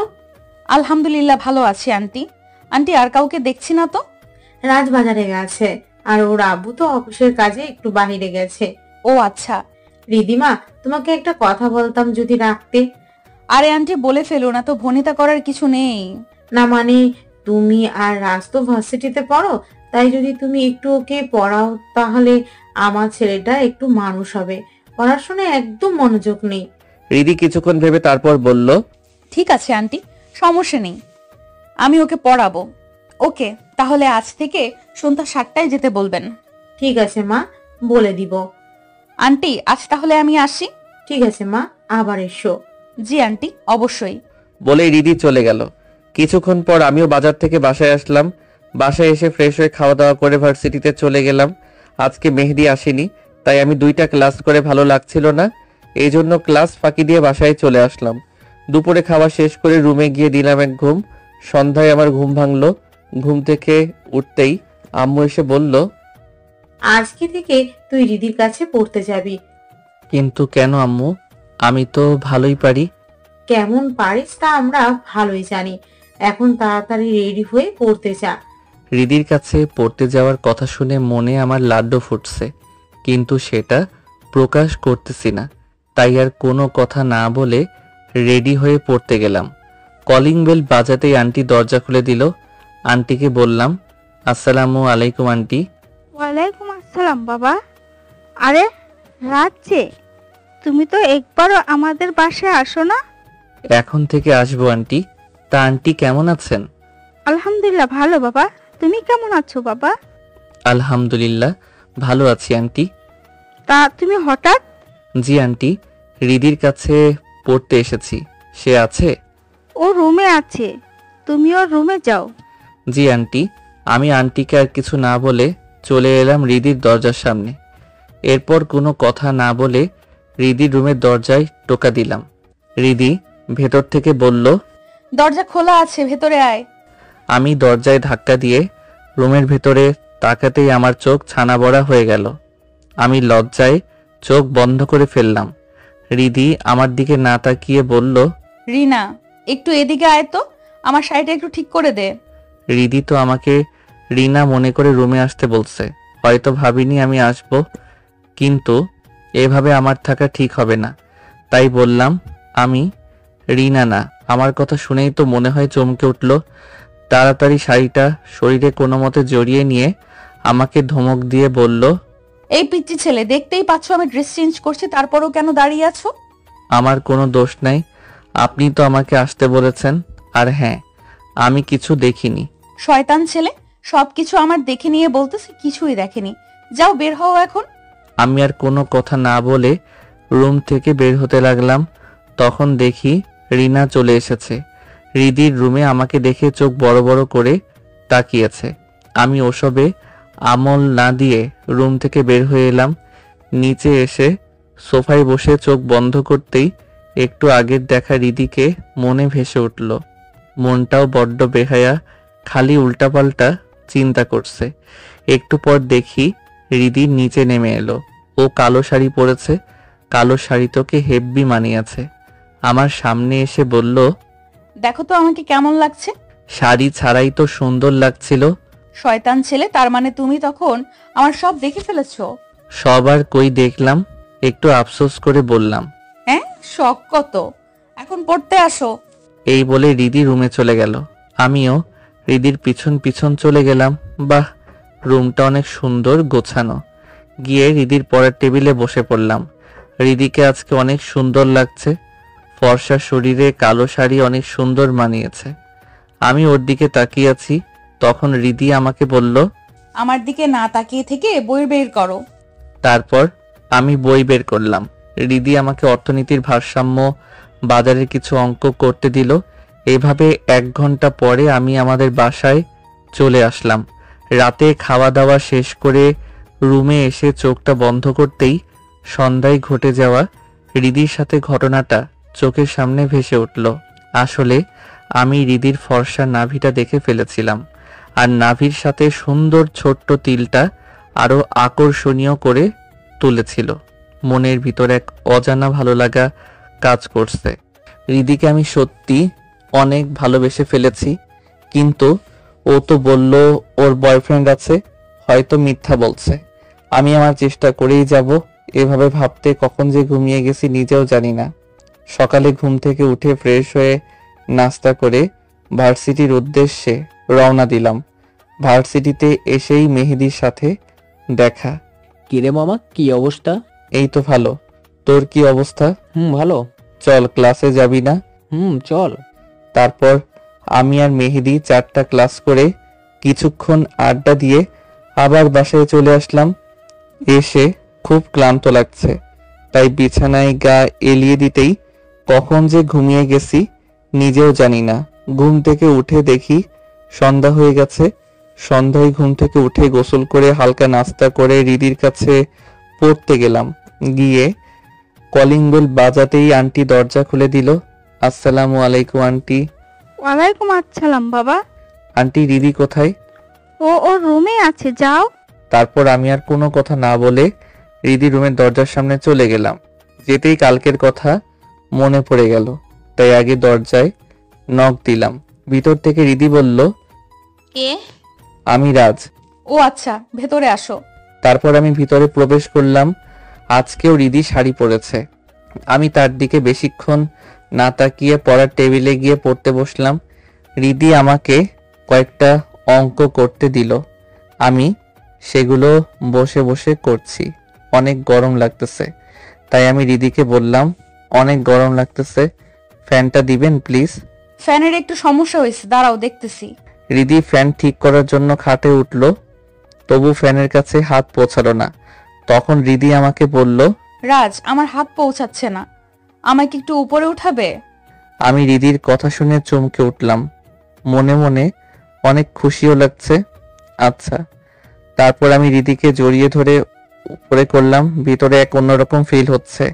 আলহামদুলিল্লাহ ভালো আছি আন্টি। আন্টি, আর কাউকে দেখছি না তো? রাজ বাজারে গেছে, আর ওর আব্বু তো অফিসের কাজে একটু বাহিরে গেছে। ও আচ্ছা। রিদিমা, তোমাকে একটা কথা বলতাম, যদি রাখতে। আরে আন্টি, বলে ফেলো না তো, ভনিতা করার কিছু নেই। না মানে, তুমি আর রাজ তো ভার্সিটিতে পড়ো, তাই যদি তুমি একটু ওকে পড়াও, তাহলে আমার ছেলেটা একটু মানুষ হবে। পড়াশোনায় একদম মনোযোগ নেই। রিদি কিছুক্ষণ ভেবে তারপর বলল, ঠিক আছে আন্টি, সমস্যা নেই, আমি ওকে পড়াবো। ওকে, তাহলে আজ থেকে সন্ধ্যা 7টায় যেতে বলবেন। ঠিক আছে মা, বলে দিব। আন্টি, আজ তাহলে আমি আসি। ঠিক আছে মা, আবার এসো। জি আন্টি, অবশ্যই। বলেই রিদি চলে গেল। কিছুক্ষণ পর আমিও বাজার থেকে বাসায় আসলাম। বাসায় এসে ফ্রেশ হয়ে খাওয়া দাওয়া করে ভার্সিটিতে চলে গেলাম। আজকে মেহেদি আসেনি, তাই আমি 2টা ক্লাস করে ভালো লাগছিল না, এই জন্য ক্লাস ফাঁকি দিয়ে বাসায় চলে আসলাম। দুপুরে খাওয়া শেষ করে রুমে গিয়ে দিলাম এক ঘুম। সন্ধ্যায় আমার ঘুম ভাঙলো। ঘুম থেকে উঠতেই আম্মু এসে বলল, আজকে থেকে তুই রিদির কাছে পড়তে যাবি। কিন্তু কেন আম্মু? আমি তো ভালোই পারি। কেমন পারিস তা আমরা ভালোই জানি, এখন তাড়াতাড়ি রেডি হয়ে পড়তে যা। রিদির কাছে পড়তে যাওয়ার কথা শুনে মনে আমার লাড্ডু ফুটছে, কিন্তু সেটা প্রকাশ করতেছি না। তাই আর কোনো কথা না বলে রেডি হয়ে পড়তে গেলাম। কলিং বেল বাজাতেই আন্টি দরজা খুলে দিল। আন্টিকে বললাম, আসসালামু আলাইকুম আন্টি। ওয়ালাইকুম আসসালাম বাবা। আরে রাজ্যে, তুমি তো একবারও আমাদের বাসায় আসো না। এখন থেকে আসবো আন্টি। তা আন্টি কেমন আছেন? আলহামদুলিল্লাহ ভালো বাবা, তুমি কেমন আছো বাবা? আলহামদুলিল্লাহ ভালো আছি আন্টি। তা তুমি হঠাৎ? জি আন্টি, রিদির কাছে পড়তে এসেছি। সে আছে? ও রুমে আছে, তুমি ওর রুমে যাও। জি আন্টি। আমি আন্টিকে আর কিছু না বলে চলে এলাম রিদির দরজার সামনে। এরপর কোনো কথা না বলে রিদির রুমের দরজায় টোকা দিলাম। রিদি ভেতর থেকে বলল, দরজা খোলা আছে, ভেতরে আয়। আমি দরজায় ধাক্কা দিয়ে রুমের ভেতরে তাকাতেই আমার চোখ ছানা বড়া হয়ে গেল। আমি লজ্জায় চোখ বন্ধ করে ফেললাম। রিদি আমার দিকে না তাকিয়ে বলল, রিনা, একটু এদিকে আয় তো, আমার শাড়িটা একটু ঠিক করে দে। রিদি তো আমাকে রিনা মনে করে রুমে আসতে বলছে। হয়তো ভাবিনি আমি আসব, কিন্তু এভাবে আমার থাকা ঠিক হবে না। তাই বললাম, আমি রিনা না। আমার কথা শুনেই তো মনে হয় চমকে উঠল। তাড়াতাড়ি শাড়িটা শরীরে কোনো মতে জড়িয়ে নিয়ে আমাকে ধমক দিয়ে বলল, এই পিচ্চি ছেলে, দেখতেই পাচ্ছ আমি ড্রেস চেঞ্জ করছি, তারপরও কেন দাঁড়িয়ে আছো? আমার কোনো দোষ নাই, আপনি তো আমাকে আসতে বলেছেন। আর হ্যাঁ, আমি কিছু দেখিনি। শয়তান ছেলে, সবকিছু আমার দেখে নিয়ে বলতেছে কিছুই দেখেনি। যাও, বের হও এখন। আমি আর কোনো কথা না বলে রুম থেকে বের হতে লাগলাম। তখন দেখি রিনা চলে এসেছে। রিদির রুমে আমাকে দেখে চোখ বড় বড় করে তাকিয়েছে। আমি ওসবে আমল না দিয়ে রুম থেকে বের হয়ে এলাম। নিচে এসে সোফায় বসে চোখ বন্ধ করতেই একটু আগের দেখা রিদিকে মনে ভেসে উঠল। মনটাও বড্ড বেহায়া, খালি উল্টাপাল্টা চিন্তা করছে। একটু পর দেখি রিদি নিচে নেমে এলো। ও কালো শাড়ি পরেছে। কালো শাড়ি তোকে হেব্বি মানিয়েছে। আমার সামনে এসে বলল, দেখো তো আমাকে কেমন লাগছে। শাড়ি ছাড়াই তো সুন্দর লাগছিল। শয়তান ছেলে, তার মানে তুমি তখন আমার সব দেখে ফেলেছো? সবার কই দেখলাম, একটু আফসোস করে বললাম। হ্যাঁ, শখ কত। এখন পড়তে আসো। এই বলে রিদি রুমে চলে গেল। আমিও রিদির পিছন পিছন চলে গেলাম। বাহ, রুমটা অনেক সুন্দর গোছানো। গিয়ে রিদির পড়ার টেবিলে বসে পড়লাম। রিদিকে আজকে অনেক সুন্দর লাগছে। ফর্সা শরীরে কালো শাড়ি অনেক সুন্দর মানিয়েছে। আমি ওর দিকে তাকিয়ে আছি। তখন রিদি আমাকে বলল, আমার দিকে না তাকিয়ে থেকে বই বের করো। তারপর আমি বই বের করলাম। রিদি আমাকে অর্থনীতির ভারসাম্য, বাজারের কিছু অঙ্ক করতে দিল। এভাবে 1 ঘন্টা পরে আমি আমাদের বাসায় চলে আসলাম। রাতে খাওয়া দাওয়া শেষ করে রুমে এসে চোখটা বন্ধ করতেই সন্ধ্যায় ঘটে যাওয়া রিদির সাথে ঘটনাটা চোখের সামনে ভেসে উঠল। আসলে আমি রিদির ফর্সা নাভিটা দেখে ফেলেছিলাম, আর নাভির সাথে সুন্দর ছোট্ট তিলটা আরো আকর্ষণীয় করে তুলেছিল। মনের ভিতর এক অজানা ভালো লাগা কাজ করছে। রিদিকে আমি সত্যি অনেক ভালোবেসে ফেলেছি, কিন্তু ও তো বলল ওর বয়ফ্রেন্ড আছে। হয়তো মিথ্যা বলছে। আমি আমার চেষ্টা করেই যাব। এভাবে ভাবতে কখন যে ঘুমিয়ে গেছি নিজেও জানি না। সকালে ঘুম থেকে উঠে ফ্রেশ হয়ে নাস্তা করে ভার্সিটির উদ্দেশ্যে রওনা দিলাম। ভার্সিটিতে এসেই মেহেদির সাথে দেখা। কিরে মামা, কি অবস্থা? এই তো ভালো। তোর কি অবস্থা? ভালো। চল, ক্লাসে যাবি না? চল। তারপর আমি আর মেহেদি 4টা ক্লাস করে কিছুক্ষণ আড্ডা দিয়ে আবার বাসায় চলে আসলাম। এসে খুব ক্লান্ত লাগছে, তাই বিছানায় গা এলিয়ে দিতেই কখন যে ঘুমিয়ে গেছি নিজেও জানি না। ঘুম থেকে উঠে দেখি সন্ধ্যা হয়ে গেছে। সন্ধ্যায় ঘুম থেকে উঠে গোসল করে হালকা নাস্তা করে রিদির কাছে পড়তে গেলাম। গিয়ে কলিং বেল বাজাতেই আন্টি দরজা খুলে দিল। আসসালামু আলাইকুম আন্টি। ওয়ালাইকুম আসসালাম বাবা। আন্টি, রিদি কোথায়? ও ওর রুমে আছে, যাও। তারপর আমি আর কোনো কথা না বলে রিদি রুমের দরজার সামনে চলে গেলাম। যেতেই কালকের কথা মনে পড়ে গেল, তাই আগে দরজায় নক দিলাম। ভিতর থেকে রিদি বলল, কে? আমি রাজ। ও আচ্ছা, ভেতরে আসো। তারপর আমি ভিতরে প্রবেশ করলাম। আজকেও রিদি শাড়ি পরেছে। আমি তার দিকে বেশিক্ষণ না তাকিয়ে পড়ার টেবিলে গিয়ে পড়তে বসলাম। রিদি আমাকে কয়েকটা অঙ্ক করতে দিল। আমি সেগুলো বসে বসে করছি। অনেক গরম লাগতেছে, তাই আমি রিদিকে বললাম, অনেক গরম লাগতেছে, ফ্যানটা দিবেন প্লিজ। ফ্যানের একটু সমস্যা হয়েছে, দাঁড়াও দেখতেছি। রিদি ফ্যান ঠিক করার জন্য খাটে উঠল, তবু ফ্যানের কাছে হাত পৌঁছালো না। তখন রিদি আমাকে বলল, রাজ, আমার হাত পৌঁছাচ্ছে না, আমাকে একটু উপরে উঠাবে? আমি রিদির কথা শুনে চমকে উঠলাম। মনে মনে অনেক খুশিও লাগছে। আচ্ছা। তারপর আমি রিদিকে জড়িয়ে ধরে উপরে করলাম। ভিতরে এক অন্যরকম ফিল হচ্ছে।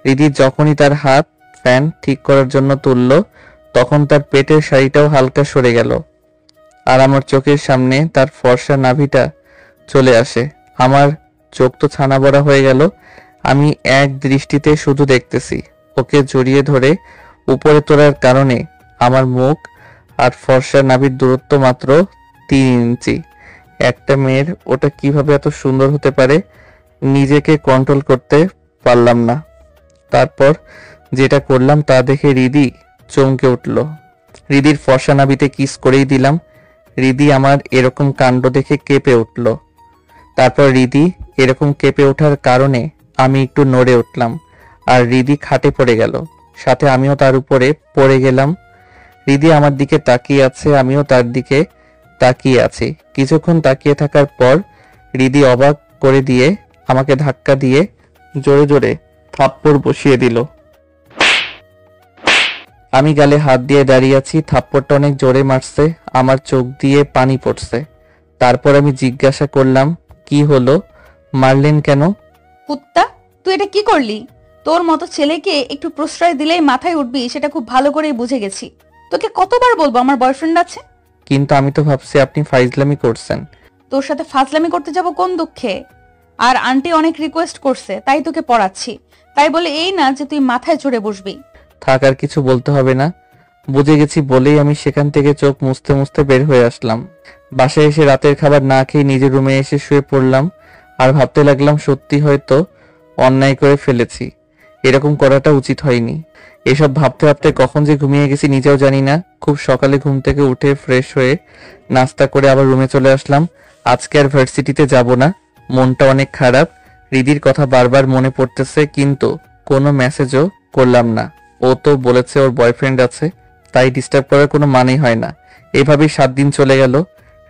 রিদি যখনই তার হাত ফ্যান ঠিক করার জন্য তুলল, তখন তার পেটের শাড়িটাও হালকা সরে গেল, আর আমার চোখের সামনে তার ফর্সা নাভিটা চলে আসে। আমার চোখ তো ছানা বড়া হয়ে গেল। আমি এক দৃষ্টিতে শুধু দেখতেছি। ওকে জড়িয়ে ধরে উপরে তোলার কারণে আমার মুখ আর ফর্সা নাভির দূরত্ব মাত্র 3 ইঞ্চি। একটা মেয়ের ওটা কিভাবে এত সুন্দর হতে পারে নিজেকে কন্ট্রোল করতে পারলাম না। তারপর যেটা করলাম তা দেখে রিদি চমকে উঠল। রিদির ফর্সা নাভিতে কিস করেই দিলাম। রিদি আমার এরকম কাণ্ড দেখে কেঁপে উঠল। তারপর রিদি এরকম কেঁপে ওঠার কারণে আমি একটু নড়ে উঠলাম আর রিদি খাটে পড়ে গেল, সাথে আমিও তার উপরে পড়ে গেলাম। রিদি আমার দিকে তাকিয়ে আছে, আমিও তার দিকে তাকিয়ে আছি। কিছুক্ষণ তাকিয়ে থাকার পর রিদি অবাক করে দিয়ে আমাকে ধাক্কা দিয়ে জোরে জোরে থাপ্পড় বসিয়ে দিল। আমি গালে হাত দিয়ে দাঁড়িয়ে আছি। থাপ্পড়টা অনেক জোরে মারছে, আমার চোখ দিয়ে পানি পড়ছে। তারপর আমি জিজ্ঞাসা করলাম, কি হলো, মারলেন কেন? কুত্তা, তুই এটা কি করলি? তোর মতো ছেলেকে একটু প্রশ্রয় দিলেই মাথায় উঠবি, সেটা খুব ভালো করেই বুঝে গেছি। তোকে কতবার বলবো আমার বয়ফ্রেন্ড আছে? কিন্তু আমি তো ভাবছি আপনি ফাইজলামি করছেন। তোর সাথে ফাজলামি করতে যাব কোন দুঃখে? আর আন্টি অনেক রিকোয়েস্ট করছে তাই তোকে পড়াচ্ছি, তাই বলে এই না যে তুই মাথায় চড়ে বসবি। থাক, আর কিছু বলতে হবে না, বুঝে গেছি বলেই আমি সেখান থেকে চোখ মুছতে মুছতে বের হয়ে আসলাম। বাসায় এসে রাতের খাবার না খেয়ে নিজের রুমে এসে শুয়ে পড়লাম আর ভাবতে লাগলাম সত্যি হয়তো অন্যায় করে ফেলেছি, এরকম করাটা উচিত হয়নি। এসব ভাবতে ভাবতে কখন যে ঘুমিয়ে গেছি নিজেও জানি না। খুব সকালে ঘুম থেকে উঠে ফ্রেশ হয়ে নাস্তা করে আবার রুমে চলে আসলাম। আজকে আর ভার্সিটিতে যাব না, মনটা অনেক খারাপ। রিদির কথা বারবার মনে পড়তেছে, কিন্তু কোনো মেসেজও করলাম না। ও তো বলেছে ওর বয়ফ্রেন্ড আছে, তাই ডিস্টার্ব করার কোনো মানেই হয় না। এভাবেই 7 দিন চলে গেল।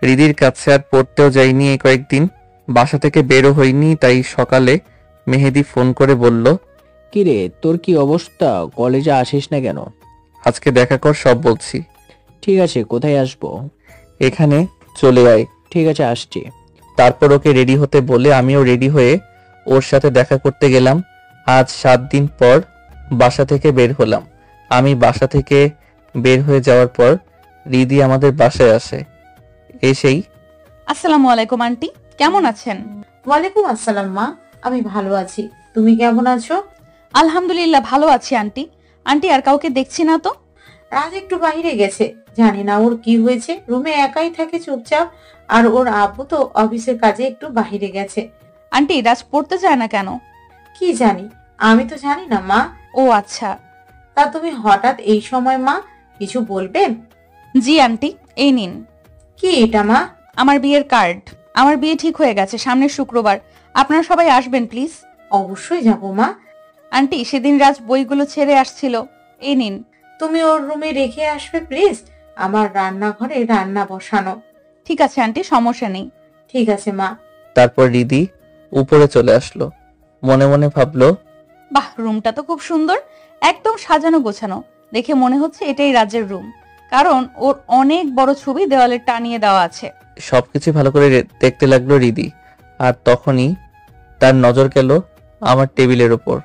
রিদির কাছে আর পড়তেও যাইনি এই কয়েকদিন, বাসা থেকে বেরও হইনি। তাই সকালে মেহেদি ফোন করে বলল, কিরে, তোর কি অবস্থা? কলেজে আসিস না কেন? আজকে দেখা কর, সব বলছি। ঠিক আছে, কোথায় আসবো? এখানে চলে আয়। ঠিক আছে, আসছি। তারপর ওকে রেডি হতে বলে আমিও রেডি হয়ে ওর সাথে দেখা করতে গেলাম। আজ 7 দিন পর বাসা থেকে বের হলাম। আমি বাসা থেকে বের হয়ে যাওয়ার পর রিদি আমাদের বাসায় আসে। এসেই, আসসালামু আলাইকুম আন্টি, কেমন আছেন? ওয়ালাইকুম আসসালাম মা, আমি ভালো আছি। তুমি কেমন আছো? আলহামদুলিল্লাহ ভালো আছি আন্টি। আন্টি আর কাউকে দেখছি না তো? রাজ একটু বাইরে গেছে, জানি না ওর কি হয়েছে, রুমে একাই থাকে চুপচাপ। আর ওর আব্বু তো অফিসের কাজে একটু বাইরে গেছে। আন্টি রাজ পড়তে যায় না কেন? কি জানি, আমি তো জানি না মা। ও আচ্ছা। তা তুমি হঠাৎ এই সময় মা, কিছু বলবেন? জি আন্টি, এই নিন। কি এটা মা? আমার বিয়ের কার্ড। আমার বিয়ে ঠিক হয়ে গেছে সামনের শুক্রবার, আপনারা সবাই আসবেন প্লিজ। অবশ্যই যাবো মা। আন্টি সেদিন রাজ বইগুলো ছেড়ে আসছিল, এই নিন। তুমি ওর রুমে রেখে আসবে প্লিজ, আমার রান্নাঘরে রান্না বসানো। ঠিক আছে আন্টি, সমস্যা নেই। ঠিক আছে মা। তারপর রিদি উপরে চলে আসলো। মনে মনে ভাবলো, বাহ, রুমটা তো খুব সুন্দর, একদম সাজানো গোছানো। দেখে মনে হচ্ছে এটাই রাজের রুম, কারণ ওর অনেক বড় ছবি দেওয়ালে টানিয়ে দেওয়া আছে। সবকিছু ভালো করে দেখতে লাগলো রিদি। আর তখনই তার নজর গেল আমার টেবিলের উপর।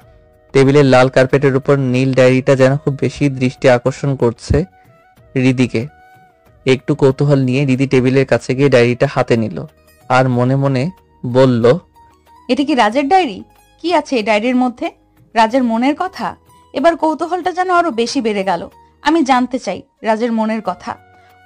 টেবিলের লাল কার্পেটের উপর নীল ডায়েরিটা যেন খুব বেশি দৃষ্টি আকর্ষণ করছে রিদিকে। একটু কৌতূহল নিয়ে রিদি টেবিলের কাছে গিয়ে ডায়েরিটা হাতে নিল আর মনে মনে বলল, এটা কি রাজের ডায়েরি? কি আছে এই ডায়েরির মধ্যে? রাজের মনের কথা? এবার কৌতূহলটা যেন আরো বেশি বেড়ে গেল। আমি জানতে চাই রাজের মনের কথা।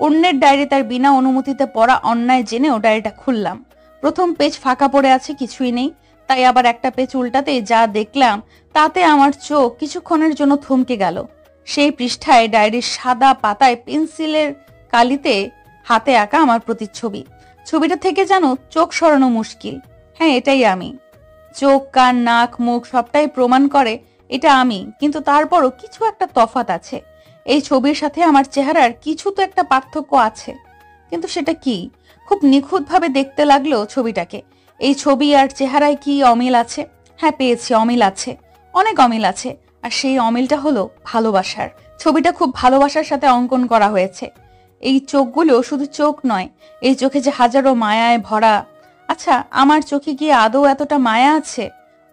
অন্যের ডায়েরি তার বিনা অনুমতিতে পড়া অন্যায় জেনেও ডায়েরিটা খুললাম। প্রথম পেজ ফাঁকা পড়ে আছে, কিছুই নেই। তাই আবার একটা পেজ উল্টাতে যা দেখলাম তাতে আমার চোখ কিছুক্ষণের জন্য থমকে গেল। সেই পৃষ্ঠায় ডায়েরির সাদা পাতায় পেন্সিলের কালিতে হাতে আঁকা আমার প্রতিচ্ছবি। ছবিটা থেকে যেন চোখ সরানো মুশকিল। হ্যাঁ, এটাই আমি। চোখ, কান, নাক, মুখ সবটাই প্রমাণ করে এটা আমি, কিন্তু তারপরও কিছু একটা তফাৎ আছে। এই ছবির সাথে আমার চেহারার কিছু তো একটা পার্থক্য আছে, কিন্তু সেটা কি? খুব নিখুঁতভাবে দেখতে লাগলো ছবিটাকে। এই ছবি আর চেহারায় কি অমিল আছে? হ্যাঁ, পেয়েছি, অমিল আছে, অনেক অমিল আছে। আর সেই অমিলটা হলো ভালোবাসার। ছবিটা খুব ভালোবাসার সাথে অঙ্কন করা হয়েছে। এই চোখগুলো শুধু চোখ নয়, এই চোখে যে হাজারো মায়ায় ভরা। আচ্ছা, আমার চোখে কি আদৌ এতটা মায়া আছে?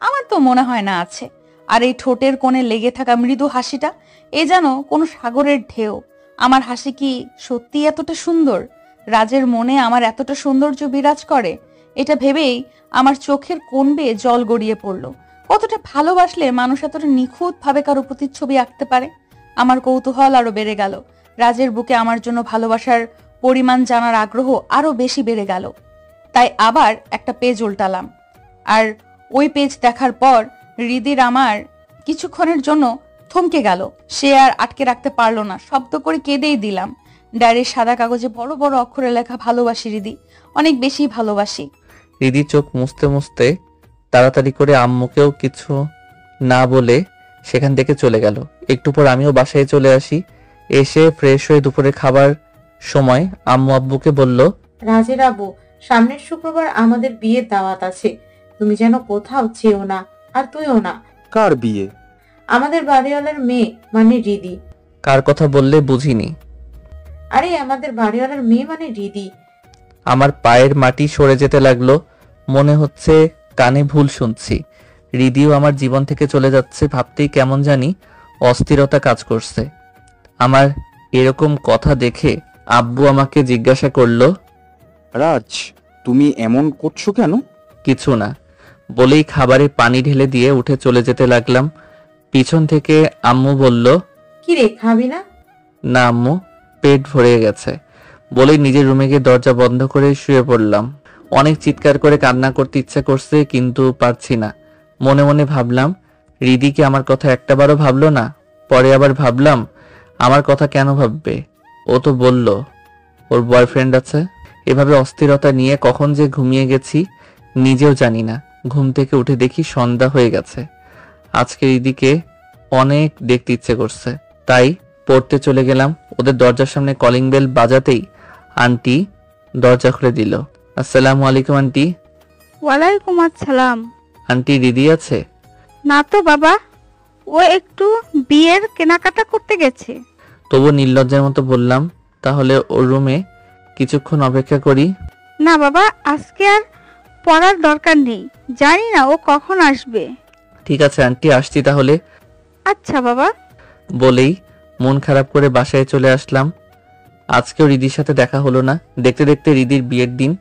আমার তো মনে হয় না আছে। আর এই ঠোঁটের কোণে লেগে থাকা মৃদু হাসিটা, এ যেন কোনো সাগরের ঢেউ। আমার হাসি কি সত্যি এতটা সুন্দর? রাজের মনে আমার এতটা সৌন্দর্য বিরাজ করে? এটা ভেবেই আমার চোখের কোণ বেয়ে জল গড়িয়ে পড়ল। কতটা ভালোবাসলে মানুষ এতটা নিখুঁত ভাবে কারো প্রতিচ্ছবি আঁকতে পারে। আমার কৌতূহল আরো বেড়ে গেল। রাজের বুকে আমার জন্য ভালোবাসার পরিমাণ জানার আগ্রহ আরো বেশি বেড়ে গেল। তাই আবার একটা পেজ উল্টালাম, আর ওই পেজ দেখার পর হৃদির আমার কিছুক্ষণের জন্য থমকে গেল। সে আর আটকে রাখতে পারলো না, শব্দ করে কেঁদেই দিলাম। ডায়েরির সাদা কাগজে বড় বড় অক্ষরে লেখা, ভালোবাসি হৃদি, অনেক বেশি ভালোবাসি। হৃদি চোখ মুছতে মুছতে তাড়াতাড়ি করে আম্মুকেও কিছু না বলে সেখান থেকে চলে গেল। একটু পর আমিও বাসায় চলে আসি। এসে ফ্রেশ হয়ে দুপুরে খাবার সময় আম্মু আব্বুকে বলল, রাজের আব্বু, সামনের শুক্রবার আমাদের বিয়ের দাওয়াত আছে, তুমি যেন কোথাও যেও না, আর তুইও না। কার বিয়ে? আমাদের বাড়িওয়ালার মেয়ে, মানে হৃদি। কার কথা বললে বুঝিনি। আরে আমাদের বাড়িওয়ালার মেয়ে মানে হৃদি। আমার পায়ের মাটি সরে যেতে লাগলো। মনে হচ্ছে কানে ভুল শুনছি। হৃদিও আমার জীবন থেকে চলে যাচ্ছে ভাবতেই কেমন জানি অস্থিরতা কাজ করছে। আমার এরকম কথা দেখে আব্বু আমাকে জিজ্ঞাসা করলো, রাজ, তুমি এমন করছো কেন? কিছু না বলেই খাবারে পানি ঢেলে দিয়ে উঠে চলে যেতে লাগলাম। পিছন থেকে আম্মু বলল, কি রে, খাবি না? না আম্মু, পেট ভরে গেছে বলেই নিজের রুমে গিয়ে দরজা বন্ধ করে শুয়ে পড়লাম। অনেক চিৎকার করে কান্না করতে ইচ্ছা করছে, কিন্তু পারছি না। মনে মনে ভাবলাম, হৃদি কি আমার কথা একটাবারও ভাবলো না? পরে আবার ভাবলাম, আমার কথা কেন ভাববে? ও তো বলল ওর বয়ফ্রেন্ড আছে। এভাবে অস্থিরতা নিয়ে কখন যে ঘুমিয়ে গেছি নিজেও জানি না। ঘুম থেকে উঠে দেখি সন্ধ্যা হয়ে গেছে। আজকে হৃদিকে অনেক দেখতে ইচ্ছে করছে, তাই পড়তে চলে গেলাম। ওদের দরজার সামনে কলিং বেল বাজাতেই আন্টি দরজা খুলে দিল। আসসালামু আলাইকুম আন্টি। ওয়ালাইকুম আসসালাম। আন্টি হৃদি আছে? না তো বাবা, ও একটু বিয়ের কেনাকাটা করতে গেছে। তবু নির্লজ্জের মতো বললাম, তাহলে ওর রুমে কিছুক্ষণ অপেক্ষা করি। না বাবা, আজকে আর পড়ার দরকার নেই, জানি না ও কখন আসবে। ঠিক আছে আন্টি, আসছি তাহলে। আচ্ছা বাবা। বলেই মন খারাপ করে বাসায় চলে আসলাম। আজকেও হৃদির সাথে দেখা হলো না। দেখতে দেখতে হৃদির বিয়ের দিন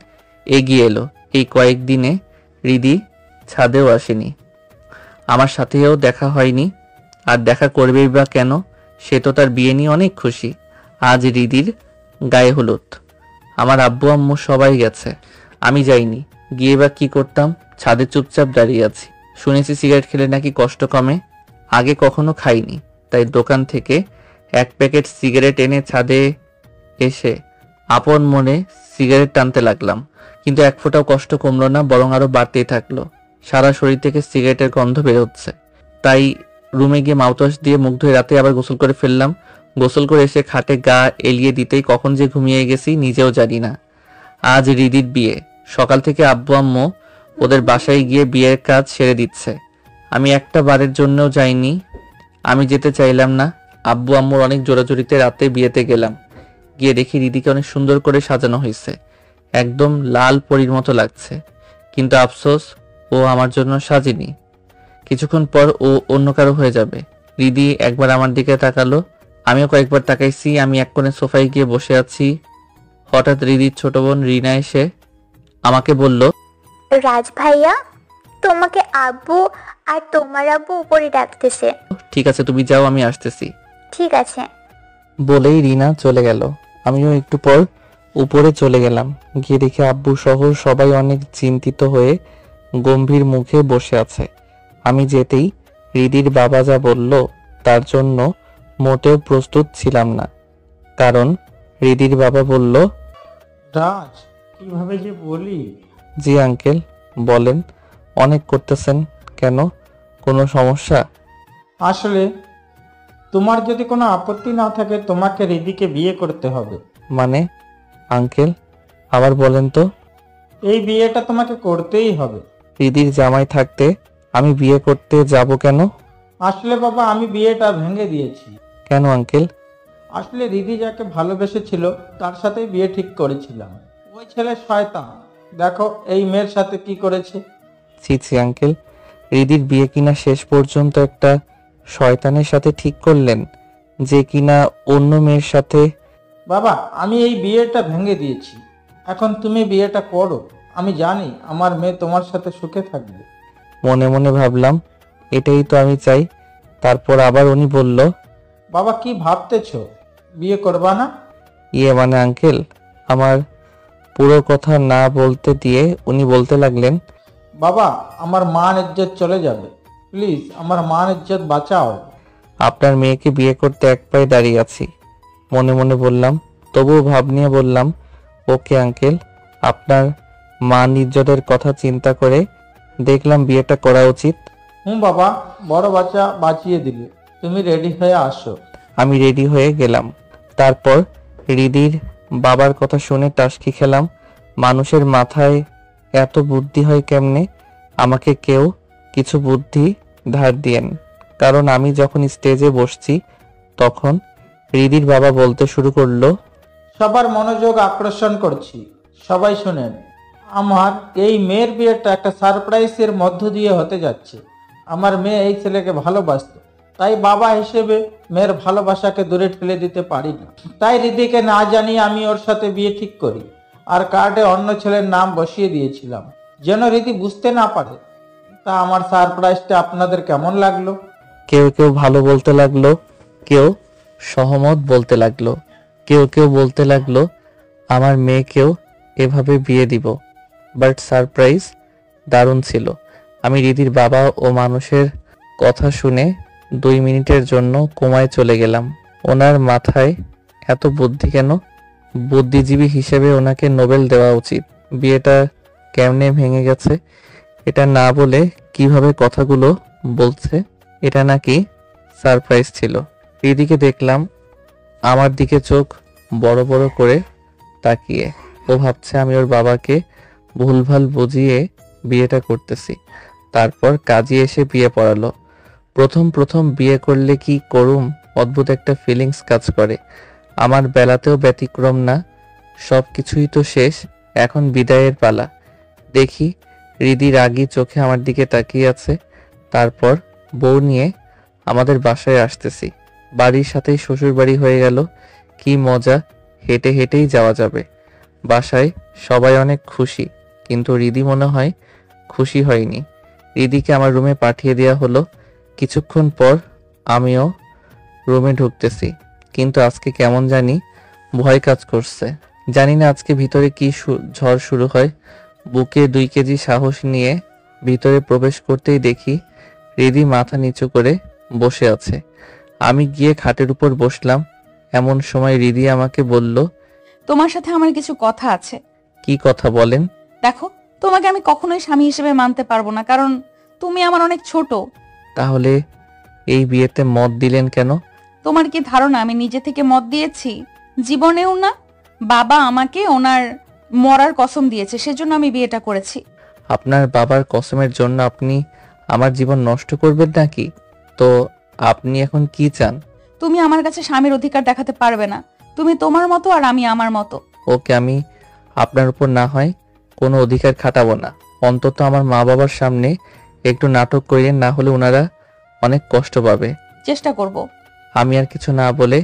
এগিয়ে এলো। এই কয়েকদিনে হৃদি ছাদেও আসেনি, আমার সাথেও দেখা হয়নি। আর দেখা করবেই বা কেন? সে তো তার বিয়ে নিয়ে অনেক খুশি। আজ হৃদির গায়ে হলুদ। আমার আব্বু আম্মু সবাই গেছে, আমি যাইনি। গিয়ে বা কি করতাম? ছাদে চুপচাপ দাঁড়িয়ে আছি। শুনেছি সিগারেট খেলে নাকি কষ্ট কমে। আগে কখনো খাইনি, তাই দোকান থেকে এক প্যাকেট সিগারেট এনে ছাদে এসে আপন মনে সিগারেট টানতে লাগলাম। কিন্তু এক ফোঁটাও কষ্ট কমলো না, বরং আরো বাড়তেই থাকলো। সারা শরীর থেকে সিগারেটের গন্ধ বেরোচ্ছে। তাই রুমে গিয়ে মাউথওয়াশ দিয়ে মুখ ধুয়ে রাতে আবার গোসল করে ফেললাম। গোসল করে এসে খাটে গা এলিয়ে দিতেই কখন যে ঘুমিয়ে গেছি নিজেও জানি না। আজ হৃদির বিয়ে। সকাল থেকে আব্বু আম্মু ওদের বাসায় গিয়ে বিয়ের কাজ সেরে দিচ্ছে। আমি একটা বারের জন্যও যাইনি। আমি যেতে চাইলাম না। আব্বু আম্মুর অনেক জোরাজুরিতে রাতে বিয়েতে গেলাম। গিয়ে দেখি হৃদিকে অনেক সুন্দর করে সাজানো হয়েছে, একদম লাল পরীর মতো লাগছে। কিন্তু আফসোস, ও আমার জন্য সাজেনি। কিছুক্ষণ পর ও অন্য কারো হয়ে যাবে। হৃদি একবার আমার দিকে তাকালো, আমিও কয়েকবার তাকাইছি। আমি এক কোণে সোফায় গিয়ে বসে আছি। হঠাৎ হৃদির ছোট বোন রিনা এসে আমাকে বলল, রাজ ভাইয়া, তোমাকে আব্বু আর তোমার আব্বু উপরে ডাকতেছে। ঠিক আছে তুমি যাও, আমি আসতেছি। ঠিক আছে। বলেই রিনা চলে গেল। আমিও একটু পর উপরে চলে গেলাম। গিয়ে দেখি আব্বু সহ সবাই অনেক চিন্তিত হয়ে গম্ভীর মুখে বসে আছে। আমি যেতেই হৃদির বাবা যা বলল তার জন্য মোটেও প্রস্তুত ছিলাম না। কারণ হৃদির বাবা বলল, রাজ, কিভাবে যে বলি। জি আঙ্কেল বলেন। অনেক করতেছেন কেন? কোনো সমস্যা? আসলে তোমার যদি কোনো আপত্তি না থাকে তোমাকে হৃদিকে বিয়ে করতে হবে। মানে আঙ্কেল আবার বলেন তো। এই বিয়েটা তোমাকে করতেই হবে। হৃদির জামাই থাকতে আমি বিয়ে করতে যাব কেন? আসলে বাবা, আমি বিয়েটা ভেঙে দিয়েছি। কেন আঙ্কেল? আসলে হৃদি যাকে ভালোবেসেছিল তার সাথেই বিয়ে ঠিক করেছিলাম। ওই ছেলে শয়তান, দেখো এই মেয়ের সাথে কি করেছে। ছি ছি আঙ্কেল, হৃদির বিয়ে কিনা শেষ পর্যন্ত একটা শয়তানের সাথে ঠিক করলেন, যে কিনা অন্য মেয়ের সাথে। বাবা, আমি এই বিয়েটা ভেঙে দিয়েছি। এখন তুমি বিয়েটা করো। আমি জানি আমার মেয়ে তোমার সাথে সুখে থাকবে। মনে মনে ভাবলাম, এটাই তো আমি চাই। তারপর আবার উনি বলল, বাবা কি ভাবতেছো, বিয়ে করবা না? ইয়ে মানে আঙ্কেল, আমার পুরো কথা না বলতে দিয়ে উনি বলতে লাগলেন, বাবা আমার মান ইজ্জত চলে যাবে, প্লিজ আমার মান ইজ্জত বাঁচাও। আপনার মেয়েকে বিয়ে করতে এক পায়ে দাঁড়িয়ে আছি। মনে মনে বললাম, তবুও ভাব নিয়ে বললাম, ওকে আঙ্কেল, আপনার মান ইজ্জতের কথা চিন্তা করে দেখলাম বিয়েটা করা উচিত। বাবা, বড় বাচ্চা বাঁচিয়ে দিলে, তুমি রেডি হয়ে আসো। আমি রেডি হয়ে গেলাম। তারপর রিদির বাবার কথা শুনে টাসকি খেলাম। মানুষের মাথায় এত বুদ্ধি হয় কেমনে? আমাকে কেউ কিছু বুদ্ধি ধার দিয়েন, কারণ আমি যখন স্টেজে বসছি তখন রিদির বাবা বলতে শুরু করলো, সবার মনোযোগ আকর্ষণ করছি, সবাই শুনেন। আমার এই মেয়ের বিয়েটা একটা সারপ্রাইজের মধ্য দিয়ে হতে যাচ্ছে। আমার মেয়ে এই ছেলেকে ভালোবাসতো, তাই বাবা হিসেবে মেয়ের ভালোবাসাকে দূরে ঠেলে দিতে পারি না। তাই রিদিকে না জানিয়ে আমি ওর সাথে বিয়ে ঠিক করি, আর কার্ডে অন্য ছেলের নাম বসিয়ে দিয়েছিলাম যেন রিদি বুঝতে না পারে। তা আমার সারপ্রাইজটা আপনাদের কেমন লাগলো? কেউ কেউ ভালো বলতে লাগলো, কেউ সহমত বলতে লাগলো, কেউ কেউ বলতে লাগলো আমার মেয়েকেও এভাবে বিয়ে দিব। বাট সারপ্রাইজ দারুণ ছিল। আমি রিদির বাবা ও মানুষের কথা শুনে 2 মিনিটের জন্য কোমায় চলে গেলাম। ওনার মাথায় এত বুদ্ধি কেন? বুদ্ধিজীবী হিসেবে ওনাকে নোবেল দেওয়া উচিত। বিয়েটা কেমনে ভেঙে গেছে এটা না বলে কিভাবে কথাগুলো বলছে, এটা নাকি সারপ্রাইজ ছিল। রিদিকে দেখলাম আমার দিকে চোখ বড় বড় করে তাকিয়ে। ও ভাবছে আমি ওর বাবাকে ভুলভাল বুঝিয়ে বিয়েটা করতেছি। তারপর কাজী এসে বিয়ে পড়ালো। প্রথম বিয়ে করলে কি করুম অদ্ভুত একটা ফিলিংস কাজ করে। আমার বেলাতেও ব্যতিক্রম না। সব কিছুই তো শেষ, এখন বিদায়ের পালা। দেখি রিদি রাগী চোখে আমার দিকে তাকিয়ে আছে। তারপর বউ নিয়ে আমাদের বাসায় আসতেছি। বাড়ির সাথেই শ্বশুর বাড়ি হয়ে গেল। কি মজা, হেঁটে হেঁটেই যাওয়া যাবে। বাসায় সবাই অনেক খুশি, কিন্তু রিদি মনে হয় খুশি হয়নি। রিদিকে আমার রুমে পাঠিয়ে দেওয়া হলো। কিছুক্ষণ পর আমিও রুমে ঢুকতেছি, কিন্তু আজকে কেমন জানি ভয় কাজ করছে। জানি না আজকে ভিতরে কি ঝড় শুরু হয়। বুকে 2 কেজি সাহস নিয়ে ভিতরে প্রবেশ করতেই দেখি রিদি মাথা নিচু করে বসে আছে। আমি গিয়ে খাটের উপর বসলাম। এমন সময় রিদি আমাকে বলল, তোমার সাথে আমার কিছু কথা আছে। কি কথা বলেন? দেখো, তোমাকে আমি কখনোই স্বামী হিসেবে মানতে পারবো না, কারণ তুমি আমার অনেক ছোট। তাহলে এই বিয়েতে মত দিলেন কেন? তোমার কি ধারণা আমি নিজে থেকে মত দিয়েছি? জীবনেও না। বাবা আমাকে ওনার মরার কসম দিয়েছে, সেজন্য আমি বিয়েটা করেছি। আপনার বাবার কসমের জন্য আপনি আমার জীবন নষ্ট করবেন নাকি? তো আপনি এখন কি চান? তুমি আমার কাছে স্বামীর অধিকার দেখাতে পারবে না। তুমি তোমার মতো আর আমি আমার মতো। ওকে, আমি আপনার উপর না হয় কোনো অধিকার খাটাবো না। অন্তত আমার মা বাবার সামনে একটু নাটক করিলেন, না হলে ওনারা অনেক কষ্ট পাবে। চেষ্টা করব। আমি আর কিছু না বলে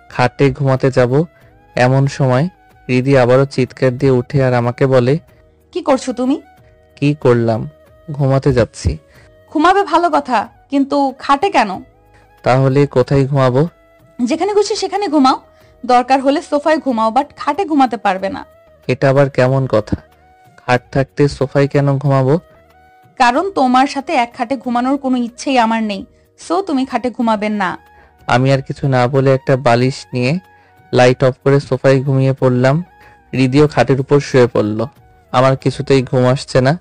খাটে ঘুমাতে যাব। এমন সময় রিদি আবারও চিৎকার দিয়ে উঠে আর আমাকে বলে, কি করছো তুমি? কি করলাম? ঘুমাতে যাচ্ছি। ঘুমাবে ভালো কথা, কিন্তু খাটে কেন? তাহলে কোথায় ঘুমাবো? যেখানে খুশি সেখানে ঘুমাও। দরকার হলে সোফায় ঘুমাও, বাট খাটে ঘুমাতে পারবে না। এটা আবার কেমন কথা? খাট থাকতে সোফায় কেন ঘুমাবো? কারণ তোমার সাথে এক খাটে ঘুমানোর কোনো ইচ্ছেই আমার নেই। সো তুমি খাটে ঘুমাবেন না। আমি আর কিছু না বলে একটা বালিশ নিয়ে লাইট অফ করে সোফায় ঘুমিয়ে পড়লাম। রিদিও খাটের উপর শুয়ে পড়ল। আমার কিছুতেই ঘুম আসছে না।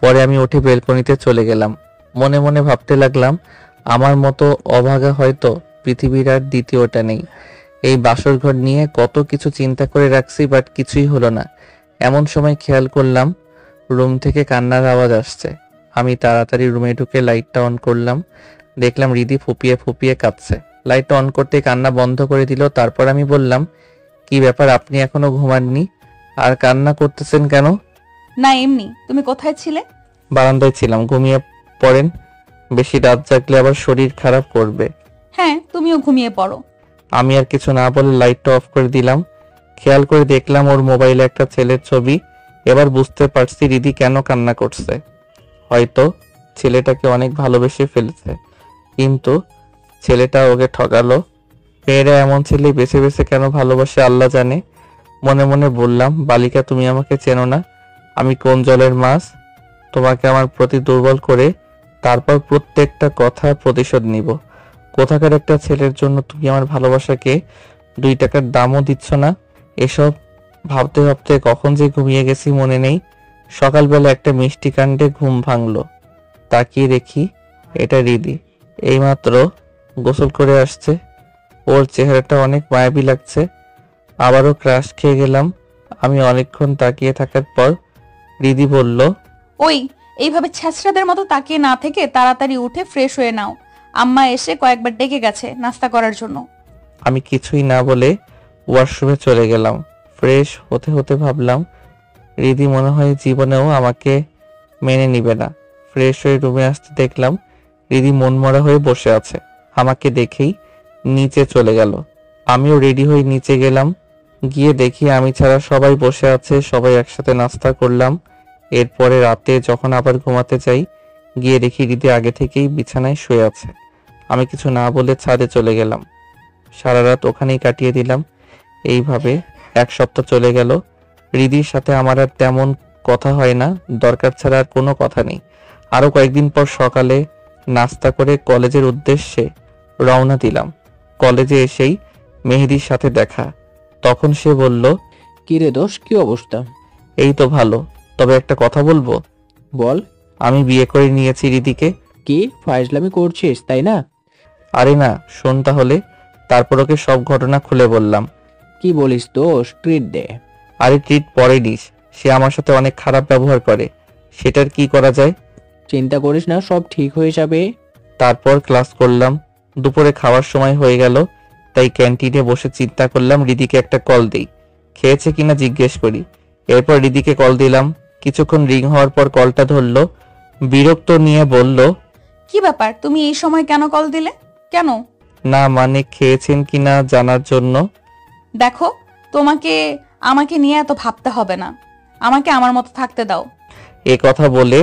পরে আমি উঠে বেলকনিতে চলে গেলাম। মনে মনে ভাবতে লাগলাম, আমার মতো অভাগা হয়তো পৃথিবীর আর দ্বিতীয়টা নেই। এই বাসর ঘর নিয়ে কত কিছু চিন্তা করে রাখছি, বাট কিছুই হলো না। এমন সময় খেয়াল করলাম রুম থেকে কান্নার আওয়াজ আসছে। আমি তাড়াতাড়ি রুমে ঢুকে লাইটটা অন করলাম। দেখলাম রিদি ফুপিয়ে ফুপিয়ে কাঁদছে। লাইটটা অন করতে কান্না বন্ধ করে দিল। তারপর আমি বললাম, কি ব্যাপার, আপনি এখনো ঘুমাননি? আর কান্না করতেছেন কেন? না, এমনি। তুমি কোথায় ছিলে? বারান্দায় ছিলাম। ঘুমিয়ে পড়েন, বেশি রাত জাগলে আবার শরীর খারাপ করবে। হ্যাঁ, তুমিও ঘুমিয়ে পড়ো। আমি আর কিছু না বলে লাইটটা অফ করে দিলাম। খেয়াল করে দেখলাম ওর মোবাইলে একটা ছেলের ছবি। এবার বুঝতে পারছি রিদি কেন কান্না করছে। হয়তো ছেলেটাকে অনেক ভালোবেসে ফেলেছে, কিন্তু ছেলেটা ওকে ঠকালো। মেয়েরা এমন ছেলে বেছে বেছে কেন ভালোবাসে আল্লাহ জানে। মনে মনে বললাম, বালিকা তুমি আমাকে চেনো না, আমি কোন জলের মাছ। তোমাকে আমার প্রতি দুর্বল করে তারপর প্রত্যেকটা কথার প্রতিশোধ নিব। কোথাকার একটা ছেলের জন্য তুমি আমার ভালোবাসাকে 2 টাকার দামও দিচ্ছ না। এসব ভাবতে ভাবতে কখন যে ঘুমিয়ে গেছি মনে নেই। সকালবেলা একটা মিষ্টি কাণ্ডে ঘুম ভাঙলো। তাকিয়ে দেখি এটা রিদি, এইমাত্র গোসল করে আসছে। ওর চেহারাটা অনেক মায়াবী লাগছে। আবারও ক্রাশ খেয়ে গেলাম। আমি অনেকক্ষণ তাকিয়ে থাকার পর রিদি বলল, ওই এইভাবে ছ্যাঁচড়াদের মতো তাকিয়ে না থেকে তাড়াতাড়ি উঠে ফ্রেশ হয়ে নাও, আম্মা এসে কয়েকবার ডেকে গেছে নাস্তা করার জন্য। আমি কিছুই না বলে ওয়াশরুমে চলে গেলাম। ফ্রেশ হতে হতে ভাবলাম, রিদি মনে হয় জীবনেও আমাকে মেনে নিবে না। ফ্রেশ হয়ে রুমে আসতে দেখলাম রিদি মনমরা হয়ে বসে আছে। আমাকে দেখেই নিচে চলে গেল। আমিও রেডি হয়ে নিচে গেলাম। গিয়ে দেখি আমি ছাড়া সবাই বসে আছে, সবাই একসাথে নাস্তা করলাম। এরপরে রাতে যখন আবার ঘুমাতে যাই, গিয়ে দেখি রিদি আগে থেকেই বিছানায় শুয়ে আছে। আমি কিছু না বলে ছাদে চলে গেলাম। সারা রাত ওখানেই কাটিয়ে দিলাম। এইভাবে 1 সপ্তাহ চলে গেল। রিদির সাথে আমার আর তেমন কথা হয় না, দরকার ছাড়া আর কোনো কথা নেই। আরো কয়েকদিন পর সকালে নাস্তা করে কলেজের উদ্দেশ্যে রওনা দিলাম। কলেজে এসেই মেহেদির সাথে দেখা। তখন সে বলল, কি রে দোষ, কি অবস্থা? এই তো ভালো, তবে একটা কথা বলবো। বল। আমি বিয়ে করে নিয়েছি রিদিকে। কি ফাইজলামি করছিস তাই না? আরে না, শোন তাহলে। তারপর ওকে সব ঘটনা খুলে বললাম। কি বলিস দোষ, ট্রিট দে। আরে ট্রিট পরে নিস, সে আমার সাথে অনেক খারাপ ব্যবহার করে, সেটার কি করা যায়? চিন্তা করিস না, সব ঠিক হয়ে যাবে। তারপর ক্লাস করলাম। দুপুরে খাওয়ার সময় হয়ে গেল, তাই ক্যান্টিনে বসে চিন্তা করলাম রিদিকে একটা কল দেই, খেয়েছে কিনা জিজ্ঞেস করি। এরপর রিদিকে কল দিলাম। কিছুক্ষণ রিং হওয়ার পর কলটা ধরলো। বিরক্ত নিয়ে বলল, কি ব্যাপার, তুমি এই সময় কেন কল দিলে? কেন? না মানে খেয়েছেন কিনা জানার জন্য। দেখো, তোমাকে আমাকে নিয়ে এত ভাবতে হবে না, আমাকে আমার মতো থাকতে দাও। এ কথা বলে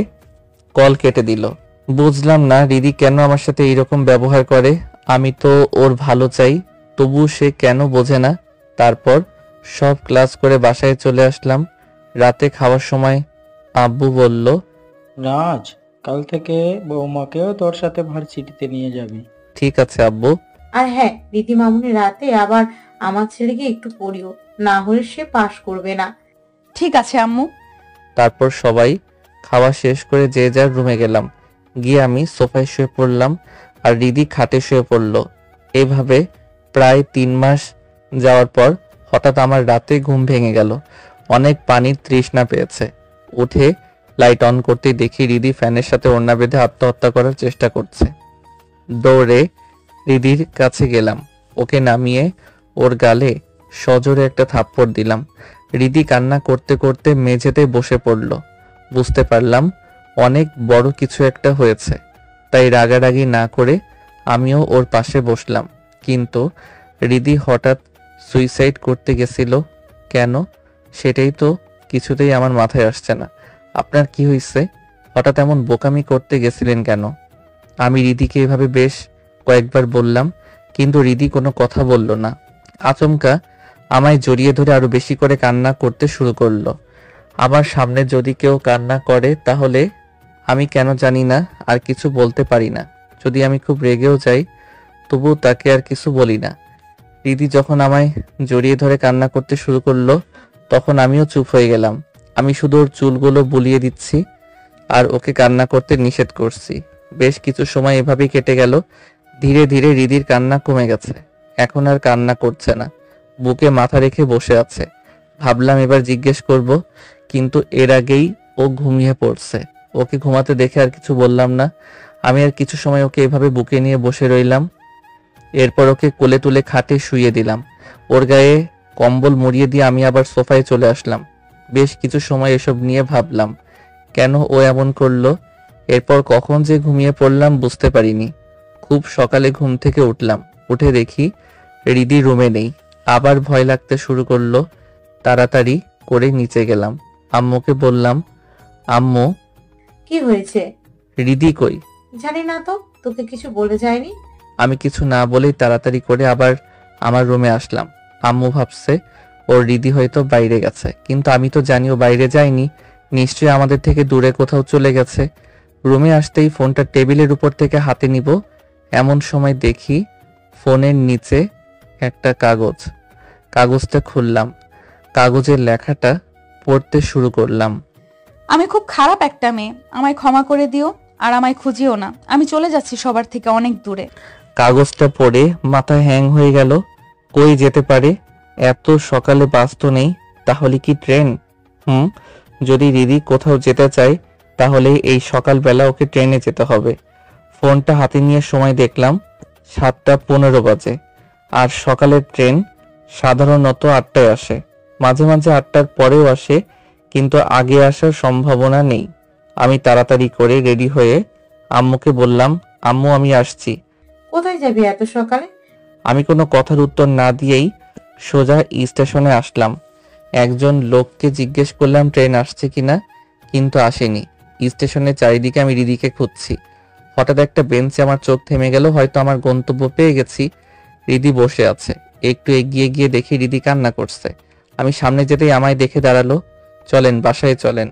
কল কেটে দিল। বুঝলাম না রিদি কেন আমার সাথে এইরকম ব্যবহার করে। আমি তো ওর ভালো চাই, তবু সে কেন বোঝে না। তারপর সব ক্লাস করে বাসায় চলে আসলাম। রাতে খাওয়ার সময় আব্বু বলল, রাজ, কাল থেকে বৌমাকেও তোর সাথে ভার্সিটিতে নিয়ে যাবি। ঠিক আছে আব্বু। আর হ্যাঁ, রীতি মামুনি রাতে আবার আমার ছেলেকে একটু পড়িও, না হলে সে পাশ করবে না। ঠিক আছে আম্মু। তারপর সবাই খাওয়া শেষ করে যে যার রুমে গেলাম। গিয়ে আমি সোফায় শুয়ে পড়লাম আর রিদি খাটে শুয়ে পড়ল। এভাবে প্রায় 3 মাস যাওয়ার পর হঠাৎ আমার রাতে ঘুম ভেঙে গেল। অনেক পানির তৃষ্ণা পেয়েছে। উঠে লাইট অন করতে দেখি রিদি ফ্যানের সাথে ওড়না বেঁধে আত্মহত্যা করার চেষ্টা করছে। দৌড়ে রিদির কাছে গেলাম, ওকে নামিয়ে ওর গালে সজোরে একটা থাপ্পড় দিলাম। রিদি কান্না করতে করতে মেঝেতে বসে পড়ল। বুঝতে পারলাম অনেক বড় কিছু একটা হয়েছে, তাই রাগারাগি না করে আমিও ওর পাশে বসলাম। কিন্তু রিদি হঠাৎ সুইসাইড করতে গেছিল কেন, সেটাই তো কিছুতেই আমার মাথায় আসছে না। আপনার কি হয়েছে? হঠাৎ এমন বোকামি করতে গেছিলেন কেন? আমি রিদিকে এভাবে বেশ কয়েকবার বললাম, কিন্তু রিদি কোনো কথা বলল না। আচমকা আমায় জড়িয়ে ধরে আরো বেশি করে কান্না করতে শুরু করলো। আমার সামনে যদি কেউ কান্না করে তাহলে আমি কেন জানি না আর কিছু বলতে পারি না। যদি আমি খুব রেগেও যাই তবু তাকে আর কিছু বলি না। রিদি যখন আমায় জড়িয়ে ধরে কান্না করতে শুরু করলো তখন আমিও চুপ হয়ে গেলাম। আমি শুধু ওর চুলগুলো বুলিয়ে দিচ্ছি আর ওকে কান্না করতে নিষেধ করছি। বেশ কিছু সময় এভাবেই কেটে গেল। ধীরে ধীরে রিদির কান্না কমে গেছে, এখন আর কান্না করছে না, বুকে মাথা রেখে বসে আছে। ভাবলাম এবার জিজ্ঞেস করব, কিন্তু এর আগেই ও ঘুমিয়ে পড়ছে। ওকে ঘুমাতে দেখে আর কিছু বললাম না। আমি আর কিছু সময় ওকে এভাবে বুকে নিয়ে বসে রইলাম। এরপর ওকে কোলে তুলে খাটে শুইয়ে দিলাম। ওর গায়ে কম্বল মুড়িয়ে দিয়ে আমি আবার সোফায় চলে আসলাম। বেশ কিছু সময় এসব নিয়ে ভাবলাম, কেন ও এমন করলো। এরপর কখন যে ঘুমিয়ে পড়লাম বুঝতে পারিনি। খুব সকালে ঘুম থেকে উঠলাম, উঠে দেখি রিদি রুমে নেই। আবার ভয় লাগতে শুরু করলো। তাড়াতাড়ি করে নিচে গেলাম। আম্মুকে বললাম, আম্মু। কি হয়েছে? রিদি কই? জানি না তো, তোকে কিছু বলে যায়নি? আমি কিছু না বলেই তাড়াতাড়ি করে আবার আমার রুমে আসলাম। আম্মু ভাবছে ওর রিদি হয়তো বাইরে গেছে, কিন্তু আমি তো জানি ও বাইরে যায়নি, নিশ্চয়ই আমাদের থেকে দূরে কোথাও চলে গেছে। রুমে আসতেই ফোনটা টেবিলের উপর থেকে হাতে নিব, এমন সময় দেখি ফোনের নিচে একটা কাগজটা খুললাম, কাগজের লেখাটা পড়তে শুরু করলাম। আমি খুব খারাপ একটা মেয়ে, আমায় ক্ষমা করে দিও আর আমায় খুঁজিও না। আমি চলে যাচ্ছি সবার থেকে অনেক দূরে। কাগজটা পড়ে মাথা হ্যাং হয়ে গেল। কই যেতে পারে? এত সকালে বাস তো নেই, তাহলে কি ট্রেন? যদি রিদি কোথাও যেতে চায় তাহলে এই সকালবেলা ওকে ট্রেনে যেতে হবে। ফোনটা হাতে নিয়ে সময় দেখলাম 7:15 বাজে, আর সকালের ট্রেন সাধারণত 8টায় আসে, মাঝে মাঝে 8টার পরেও আসে, কিন্তু আগে আসার সম্ভাবনা নেই। আমি তাড়াতাড়ি করে রেডি হয়ে আম্মুকে বললাম, আম্মু আমি আসছি। কোথায় যাবি এত সকালে? আমি কোনো কথার উত্তর না দিয়েই সোজা স্টেশনে আসলাম। একজন লোককে জিজ্ঞেস করলাম ট্রেন আসছে কিনা, কিন্তু আসেনি। স্টেশনের চারিদিকে আমি রিদিকে খুঁজছি। হঠাৎ একটা বেঞ্চে আমার চোখ থেমে গেল, হয়তো আমার গন্তব্য পেয়ে গেছি। রিদি বসে আছে। একটু এগিয়ে গিয়ে দেখি রিদি কান্না করছে। আমি সামনে যেতেই আমায় দেখে দাঁড়ালো। চলেন বাসায় চলেন।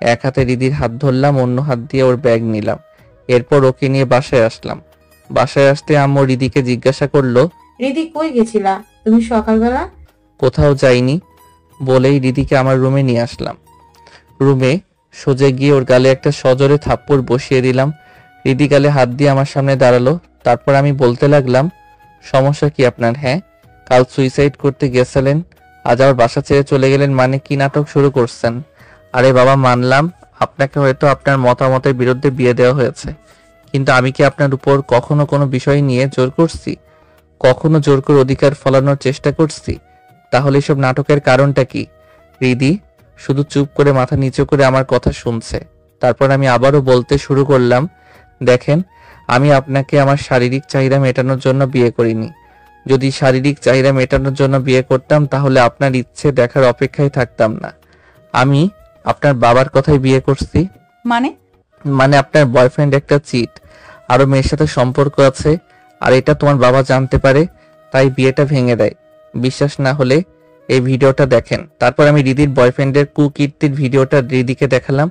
এক হাতে রিদির হাত ধরলাম, অন্য হাত দিয়ে ওর ব্যাগ নিলাম। এরপর ওকে নিয়ে বাসায় আসলাম। বাসায় আসতে আম্মু রিদিকে জিজ্ঞাসা করলো, রিদি কই গেছিলা তুমি সকালবেলা? কোথাও যাইনি বলেই রিদিকে আমার রুমে নিয়ে আসলাম। রুমে সোজা গিয়ে ওর গালে একটা সজোরে থাপ্পড় বসিয়ে দিলাম। রিদি গালে হাত দিয়ে আমার সামনে দাঁড়ালো। তারপর আমি বলতে লাগলাম, সমস্যা কি আপনার? হ্যাঁ, কাল সুইসাইড করতে গেছিলেন, আজ আবার বাসা ছেড়ে চলে গেলেন, মানে কি নাটক শুরু করছেন? আরে বাবা, মানলাম আপনাকে হয়তো আপনার মতামতের বিরুদ্ধে বিয়ে দেওয়া হয়েছে, কিন্তু আমি কি আপনার উপর কখনো কোনো বিষয় নিয়ে জোর করছি? কখনো জোর করে অধিকার ফলানোর চেষ্টা করছি? তাহলে এসব নাটকের কারণটা কি? রিদি শুধু চুপ করে মাথা নিচু করে আমার কথা শুনছে। তারপর আমি আবারও বলতে শুরু করলাম, দেখেন, আমি আপনাকে আমার শারীরিক চাহিদা মেটানোর জন্য বিয়ে করিনি। যদি শারীরিক চাহিদা মেটানোর জন্য বিয়ে করতাম তাহলে আপনার ইচ্ছে দেখার অপেক্ষায় থাকতাম না। আমি আপনার বাবার কথাই বিয়ে করছি। মানে আপনার বয়ফ্রেন্ড একটা চিট, আরো মেয়ের সাথে সম্পর্ক আছে, আর এটা তোমার বাবা জানতে পারে, তাই বিয়েটা ভেঙে দেয়। বিশ্বাস না হলে এই ভিডিওটা দেখেন। তারপর আমি রিদির বয়ফ্রেন্ডের কুকীর্তির ভিডিওটা রিদিকে দেখালাম।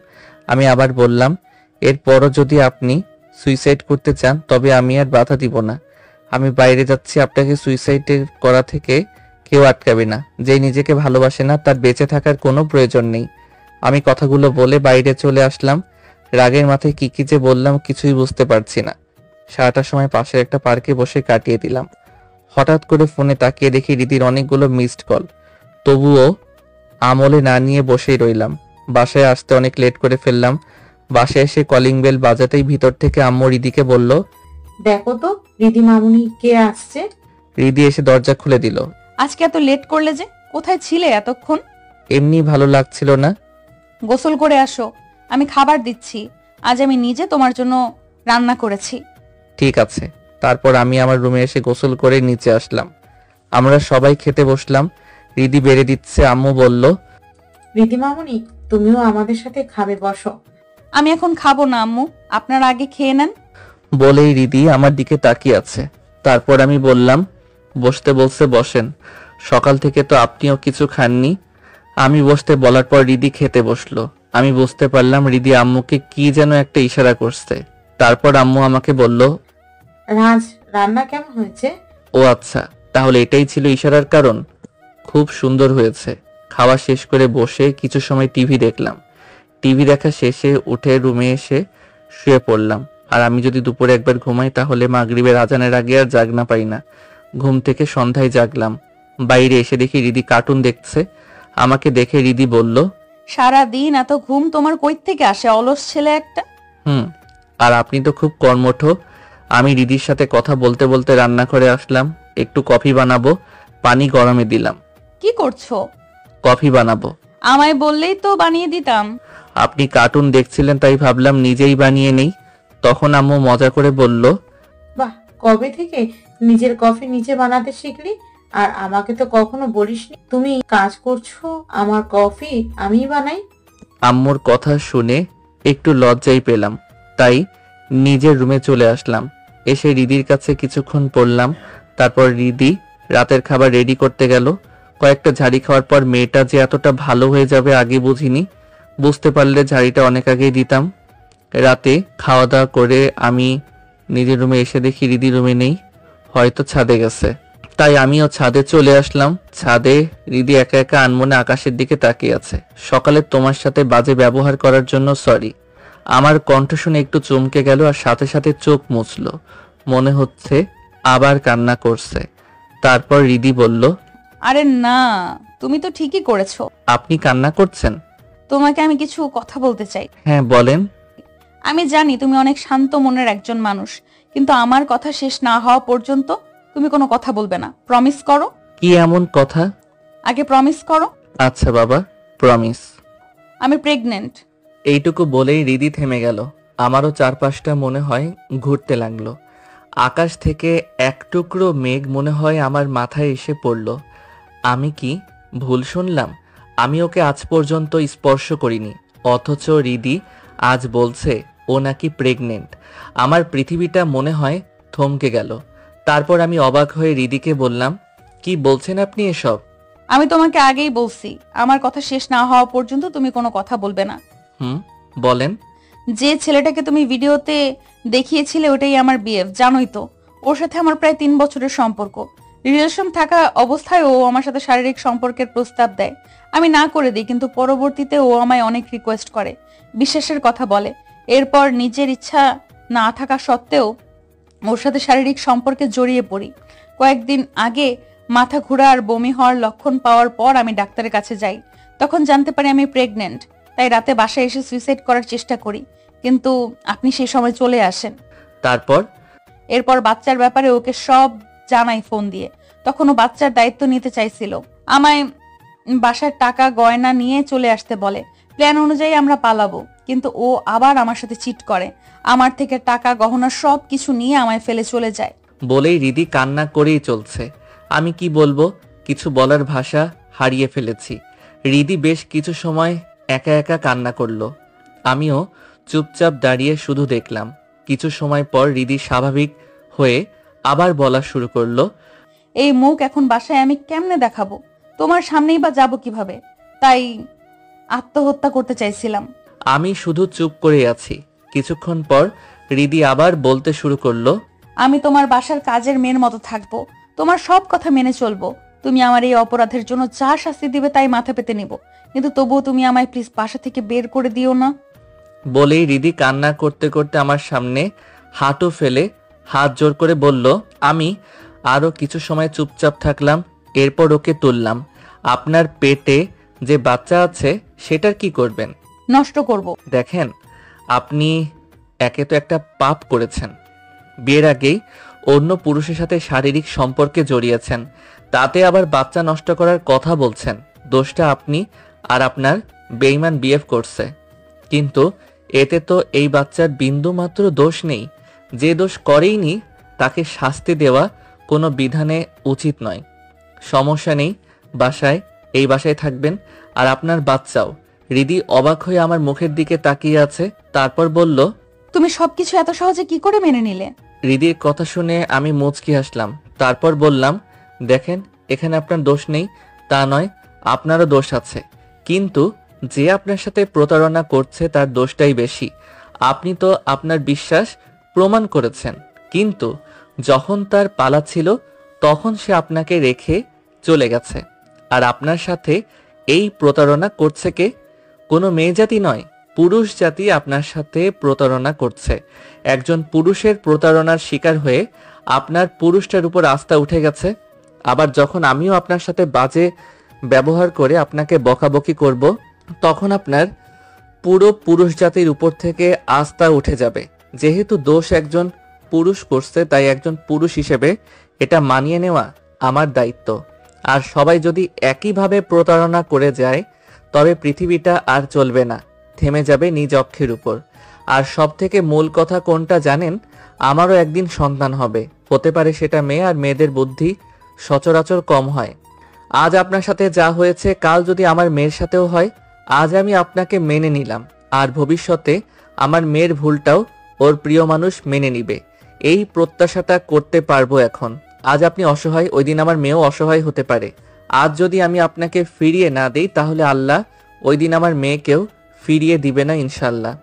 আমি আবার বললাম, এরপরও যদি আপনি সুইসাইড করতে চান তবে আমি আর বাধা দিব না। আমি বাইরে যাচ্ছি, আপনাকে সুইসাইড করা থেকে কেউ আটকাবে না। যে নিজেকে ভালোবাসে না তার বেঁচে থাকার কোনো প্রয়োজন নেই। আমি কথাগুলো বলে বাইরে চলে আসলাম। রাগের মাথায় কি যে বললাম কিছুই বুঝতে পারছি না। সারাটা সময় পাশের একটা পার্কে বসে কাটিয়ে দিলাম। হঠাৎ করে ফোনে তাকিয়ে দেখি রিদির অনেকগুলো মিসড কল, তবুও আমলে না নিয়ে বসেই রইলাম। বাসায় আসতে অনেক লেট করে ফেললাম। বাসায় এসে কলিং বেল বাজাতেই ভিতর থেকে আম্মু রিদিকে বলল, দেখো তো রিদি মামুনি কে আসছে। রিদি এসে দরজা খুলে দিল। আজকে এত লেট করলে যে? কোথায় ছিলে এতক্ষণ? এমনি ভালো লাগছিল না। গোসল করে আসো, আমি খাবার দিচ্ছি। আজ আমি নিজে তোমার জন্য রান্না করেছি। ঠিক আছে। তারপর আমি আমার রুমে এসে গোসল করে নিচে আসলাম। আমরা সবাই খেতে বসলাম। রিদি বেড়ে দিচ্ছে। আম্মু বলল, রিদি মামুনি তুমিও আমাদের সাথে খাবে, বসো। আমি এখন খাবো না আম্মু, আপনারা আগে খেয়ে নেন। বলেই রিদি আমার দিকে তাকিয়ে আছে। তারপর আমি বললাম, বসতে বলছে বসেন, সকাল থেকে তো আপনিও কিছু খাননি। আমি বসতে বলার পর রিদি খেতে বসলো। আমি বুঝতে পারলাম রিদি আম্মুকে কি যেন একটা ইশারা করছে। তারপর আম্মু আমাকে বলল, রাজ রান্না কেমন হয়েছে? ও আচ্ছা, তাহলে এটাই ছিল ইশারার কারণ। খুব সুন্দর হয়েছে। খাওয়া শেষ করে বসে কিছু সময় টিভি দেখলাম। টিভি দেখা শেষে উঠে রুমে এসে শুয়ে পড়লাম। আর আমি যদি দুপুরে একবার ঘুমাই তাহলে মাগরিবের আজানের আগে আর জাগনা পাই না। ঘুম থেকে সন্ধ্যায় জাগলাম। বাইরে এসে দেখি রিদি কার্টুন দেখছে। আমাকে দেখে রিদি বলল, সারা দিন এত ঘুম তোমার কই থেকে আসে, অলস ছেলে একটা। আর আপনি তো খুব কর্মঠ। আমি রিদির সাথে কথা বলতে বলতে রান্নাঘরে আসলাম। একটু কফি বানাবো, পানি গরমে দিলাম। কি করছো? কফি বানাবো। আমায় বললেই তো বানিয়ে দিতাম। আপনি কার্টুন দেখছিলেন তাই ভাবলাম নিজেই বানিয়ে নেই। তখন আম্মু মজা করে বলল, বাহ, কবে থেকে নিজের কফি নিজে বানাতে শিখলি? আর আমাকে তো কখনো বলিসনি তুমি কাজ করছো, আমার কফি আমি বানাই। আম্মুর কথা শুনে একটু লজ্জাই পেলাম। তাই নিজের রুমে চলে আসলাম। এসে রিদির কাছে কিছুক্ষণ পড়লাম। তারপর রিদি রাতের খাবার রেডি করতে গেল। কয়েকটা ঝাড়ি খাওয়ার পর মেয়েটা যে এতটা ভালো হয়ে যাবে আগে বুঝিনি। বুঝতে পারলে ঝাড়িটা অনেক আগেই দিতাম। রাতে খাওয়া দাওয়া করে আমি নিজের রুমে এসে দেখি রিদি রুমে নেই, হয়তো ছাদে গেছে। তাই আমিও ছাদে চলে আসলাম। ছাদে রিদি একা একা আনমনে আকাশের দিকে তাকিয়ে আছে। সকালে তোমার সাথে বাজে ব্যবহার করার জন্য সরি। আমার কণ্ঠ শুনে একটু চমকে গেল আর সাথে সাথে চোখ মুছল। মনে হচ্ছে আবার কান্না করছে। তারপর রিদি বলল, আরে না, তুমি তো ঠিকই করেছো। আপনি কান্না করছেন? তোমাকে আমি কিছু কথা বলতে চাই। হ্যাঁ বলেন। আমি জানি তুমি অনেক শান্ত মনের একজন মানুষ, কিন্তু আমার কথা শেষ না হওয়া পর্যন্ত তুমি কোনো কথা বলবে না। প্রমিস করো। কি এমন কথা? আগে প্রমিস করো। আচ্ছা বাবা, প্রমিস। আমি প্রেগনেন্ট। এইটুকু বলেই রিদি থেমে গেল। আমারও চারপাশটা মনে হয় ঘুরতে লাগলো। আকাশ থেকে এক টুকরো মেঘ মনে হয় আমার মাথায় এসে পড়ল। আমি কি ভুল শুনলাম? আমি ওকে আজ পর্যন্ত স্পর্শ করিনি, অথচ রিদি আজ বলছে ও নাকি প্রেগনেন্ট। আমার পৃথিবীটা মনে হয় থমকে গেল। তারপর আমি অবাক হয়ে রিদিকে বললাম, কি বলছেন আপনি এসব? আমি তোমাকে আগেই বলছি, আমার কথা শেষ না হওয়া পর্যন্ত তুমি কোনো কথা বলবে না। বলেন। যে ছেলেটাকে তুমি ভিডিওতে দেখিয়েছিলে ওটাই আমার বিএফ, জানোই তো। ওর সাথে আমার প্রায় 3 বছরের সম্পর্ক। রিলেশন থাকা অবস্থায় ও আমার সাথে শারীরিক সম্পর্কের প্রস্তাব দেয়। আমি না করে দিই, কিন্তু পরবর্তীতে ও আমায় অনেক রিকোয়েস্ট করে, বিশ্বাসের কথা বলে। এরপর নিজের ইচ্ছা না থাকা সত্ত্বেও ওর সাথে শারীরিক সম্পর্কে জড়িয়ে পড়ি। কয়েকদিন আগে মাথা ঘোরা আর বমি হওয়ার লক্ষণ পাওয়ার পর আমি ডাক্তারের কাছে যাই। তখন জানতে পারি আমি প্রেগনেন্ট। তাই রাতে বাসায় এসে সুইসাইড করার চেষ্টা করি, কিন্তু আপনি সেই সময় চলে আসেন। এরপর বাচ্চার ব্যাপারে ওকে সব জানাই ফোন দিয়ে। তখন ও বাচ্চার দায়িত্ব নিতে চাইছিল। আমায় বাসার টাকা গয়না নিয়ে চলে আসতে বলে। প্ল্যান অনুযায়ী আমরা পালাবো, কিন্তু ও আবার আমার সাথে চিট করে। আমার থেকে টাকা গহনা সব কিছু নিয়ে আমায় ফেলে চলে যায়। বলেই রিদি কান্না করেই চলছে। আমি কি বলবো, কিছু বলার ভাষা হারিয়ে ফেলেছি। রিদি বেশ কিছু সময় একা একা কান্না করলো। আমিও চুপচাপ দাঁড়িয়ে শুধু দেখলাম। কিছু সময় পর রিদি স্বাভাবিক হয়ে আবার বলা শুরু করলো, এই মুখ এখন বাসায় আমি কেমনে দেখাবো? তোমার সামনেই বা যাবো কিভাবে? তাই আত্মহত্যা করতে চাইছিলাম। আমি শুধু চুপ করে আছি। কিছুক্ষণ পর রিদি আবার বলতে শুরু করলো, আমি তোমার বাসার কাজের মেয়ের মতো থাকবো, তোমার সব কথা মেনে চলবো। তুমি আমার এই অপরাধের জন্য যা শাস্তি দিবে তাই মাথা পেতে নিব, কিন্তু তবুও তুমি আমায় প্লিজ বাসা থেকে বের করে দিও না। বলেই রিদি কান্না করতে করতে আমার সামনে হাঁটু ফেলে হাত জোর করে বলল। আমি আরো কিছু সময় চুপচাপ থাকলাম। এরপর ওকে তুললাম। আপনার পেটে যে বাচ্চা আছে সেটার কি করবেন? নষ্ট করব। দেখেন, আপনি একে তো একটা পাপ করেছেন, বিয়ের আগেই অন্য পুরুষের সাথে শারীরিক সম্পর্কে জড়িয়েছেন, তাতে আবার বাচ্চা নষ্ট করার কথা বলছেন। দোষটা আপনি আর আপনার বেঈমান বিএফ করছে, কিন্তু এতে তো এই বাচ্চার বিন্দু মাত্র দোষ নেই। যে দোষ করেইনি তাকে শাস্তি দেওয়া কোনো বিধানে উচিত নয়। সমস্যা নেই, এই বাসায় থাকবেন, আর আপনার বাচ্চাও। রিদি অবাক হয়ে আমার মুখের দিকে তাকিয়ে আছে। তারপর বলল, তুমি সবকিছু এত সহজে কি করে মেনে নিলে? রিদির কথা শুনে আমি মুচকি হাসলাম। তারপর বললাম, দেখেন, এখানে আপনার দোষ নেই তা নয়, আপনারও দোষ আছে, কিন্তু যে আপনার সাথে প্রতারণা করছে তার দোষটাই বেশি। আপনি তো আপনার বিশ্বাস প্রমাণ করেছেন, কিন্তু যখন তার পালা ছিল তখন সে আপনাকে রেখে চলে গেছে। আর আপনার সাথে এই প্রতারণা করছে কে? কোনো মেয়ে জাতি নয়, পুরুষ জাতি আপনার সাথে প্রতারণা করছে। একজন পুরুষের প্রতারণার শিকার হয়ে আপনার পুরুষটার উপর আস্থা উঠে গেছে। আবার যখন আমিও আপনার সাথে বাজে ব্যবহার করে আপনাকে বকাবকি করব, তখন আপনার পুরো পুরুষ জাতির উপর থেকে আস্থা উঠে যাবে। যেহেতু দোষ একজন পুরুষ করছে, তাই একজন পুরুষ হিসেবে এটা মানিয়ে নেওয়া আমার দায়িত্ব। আর সবাই যদি একইভাবে প্রতারণা করে যায় তবে পৃথিবীটা আর চলবে না, থেমে যাবে নিজ অক্ষের উপর। আর সব থেকে মূল কথা কোনটা জানেন? আমারও একদিন সন্তান হবে, হতে পারে সেটা মেয়ে, আর মেয়েদের বুদ্ধি সচরাচর কম হয়। আজ আপনার সাথে যা হয়েছে কাল যদি আমার মেয়ের সাথেও হয়। আজ আমি আপনাকে মেনে নিলাম, আর ভবিষ্যতে আমার মেয়ের ভুলটাও ওর প্রিয় মানুষ মেনে নিবে, এই প্রত্যাশাটা করতে পারবো এখন। আজ আপনি অসহায়, ওই দিন আমার মেয়েও অসহায় হতে পারে। আজ যদি আমি আপনাকে ফিরিয়ে না দেই তাহলে আল্লাহ ওই দিন আমার মেয়েকেও ফিরিয়ে দিবে না ইনশাল্লাহ।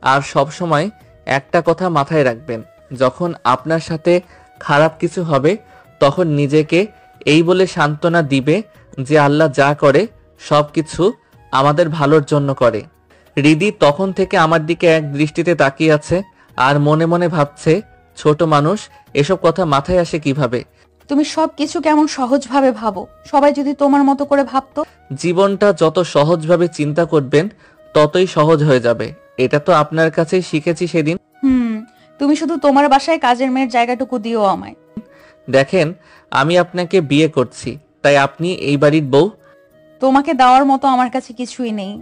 আর সব সময় একটা কথা মাথায় রাখবেন, যখন আপনার সাথে খারাপ কিছু হবে তখন নিজেকে এই বলে সান্ত্বনা দিবে যে আল্লাহ যা করে সব কিছু আমাদের ভালোর জন্য করে। রিদি তখন থেকে আমার দিকে এক দৃষ্টিতে তাকিয়ে আছে আর মনে মনে ভাবছে, ছোট মানুষ, এসব কথা মাথায় আসে কিভাবে? তুমি সব কিছু কেমন সহজভাবে ভাবো, সবাই যদি তোমার মতো করে ভাবতো। জীবনটা যত সহজভাবে চিন্তা করবেন ততই সহজ হয়ে যাবে, এটা তো আপনার কাছেই শিখেছি সেদিন। তুমি শুধু তোমার বাসায় কাজের মেয়ের জায়গাটুকু দিও আমায়। দেখেন, আমি আপনাকে বিয়ে করছি, তাই আপনি এই বাড়ির বউ। তোমাকে দেওয়ার মতো আমার কাছে কিছুই নেই।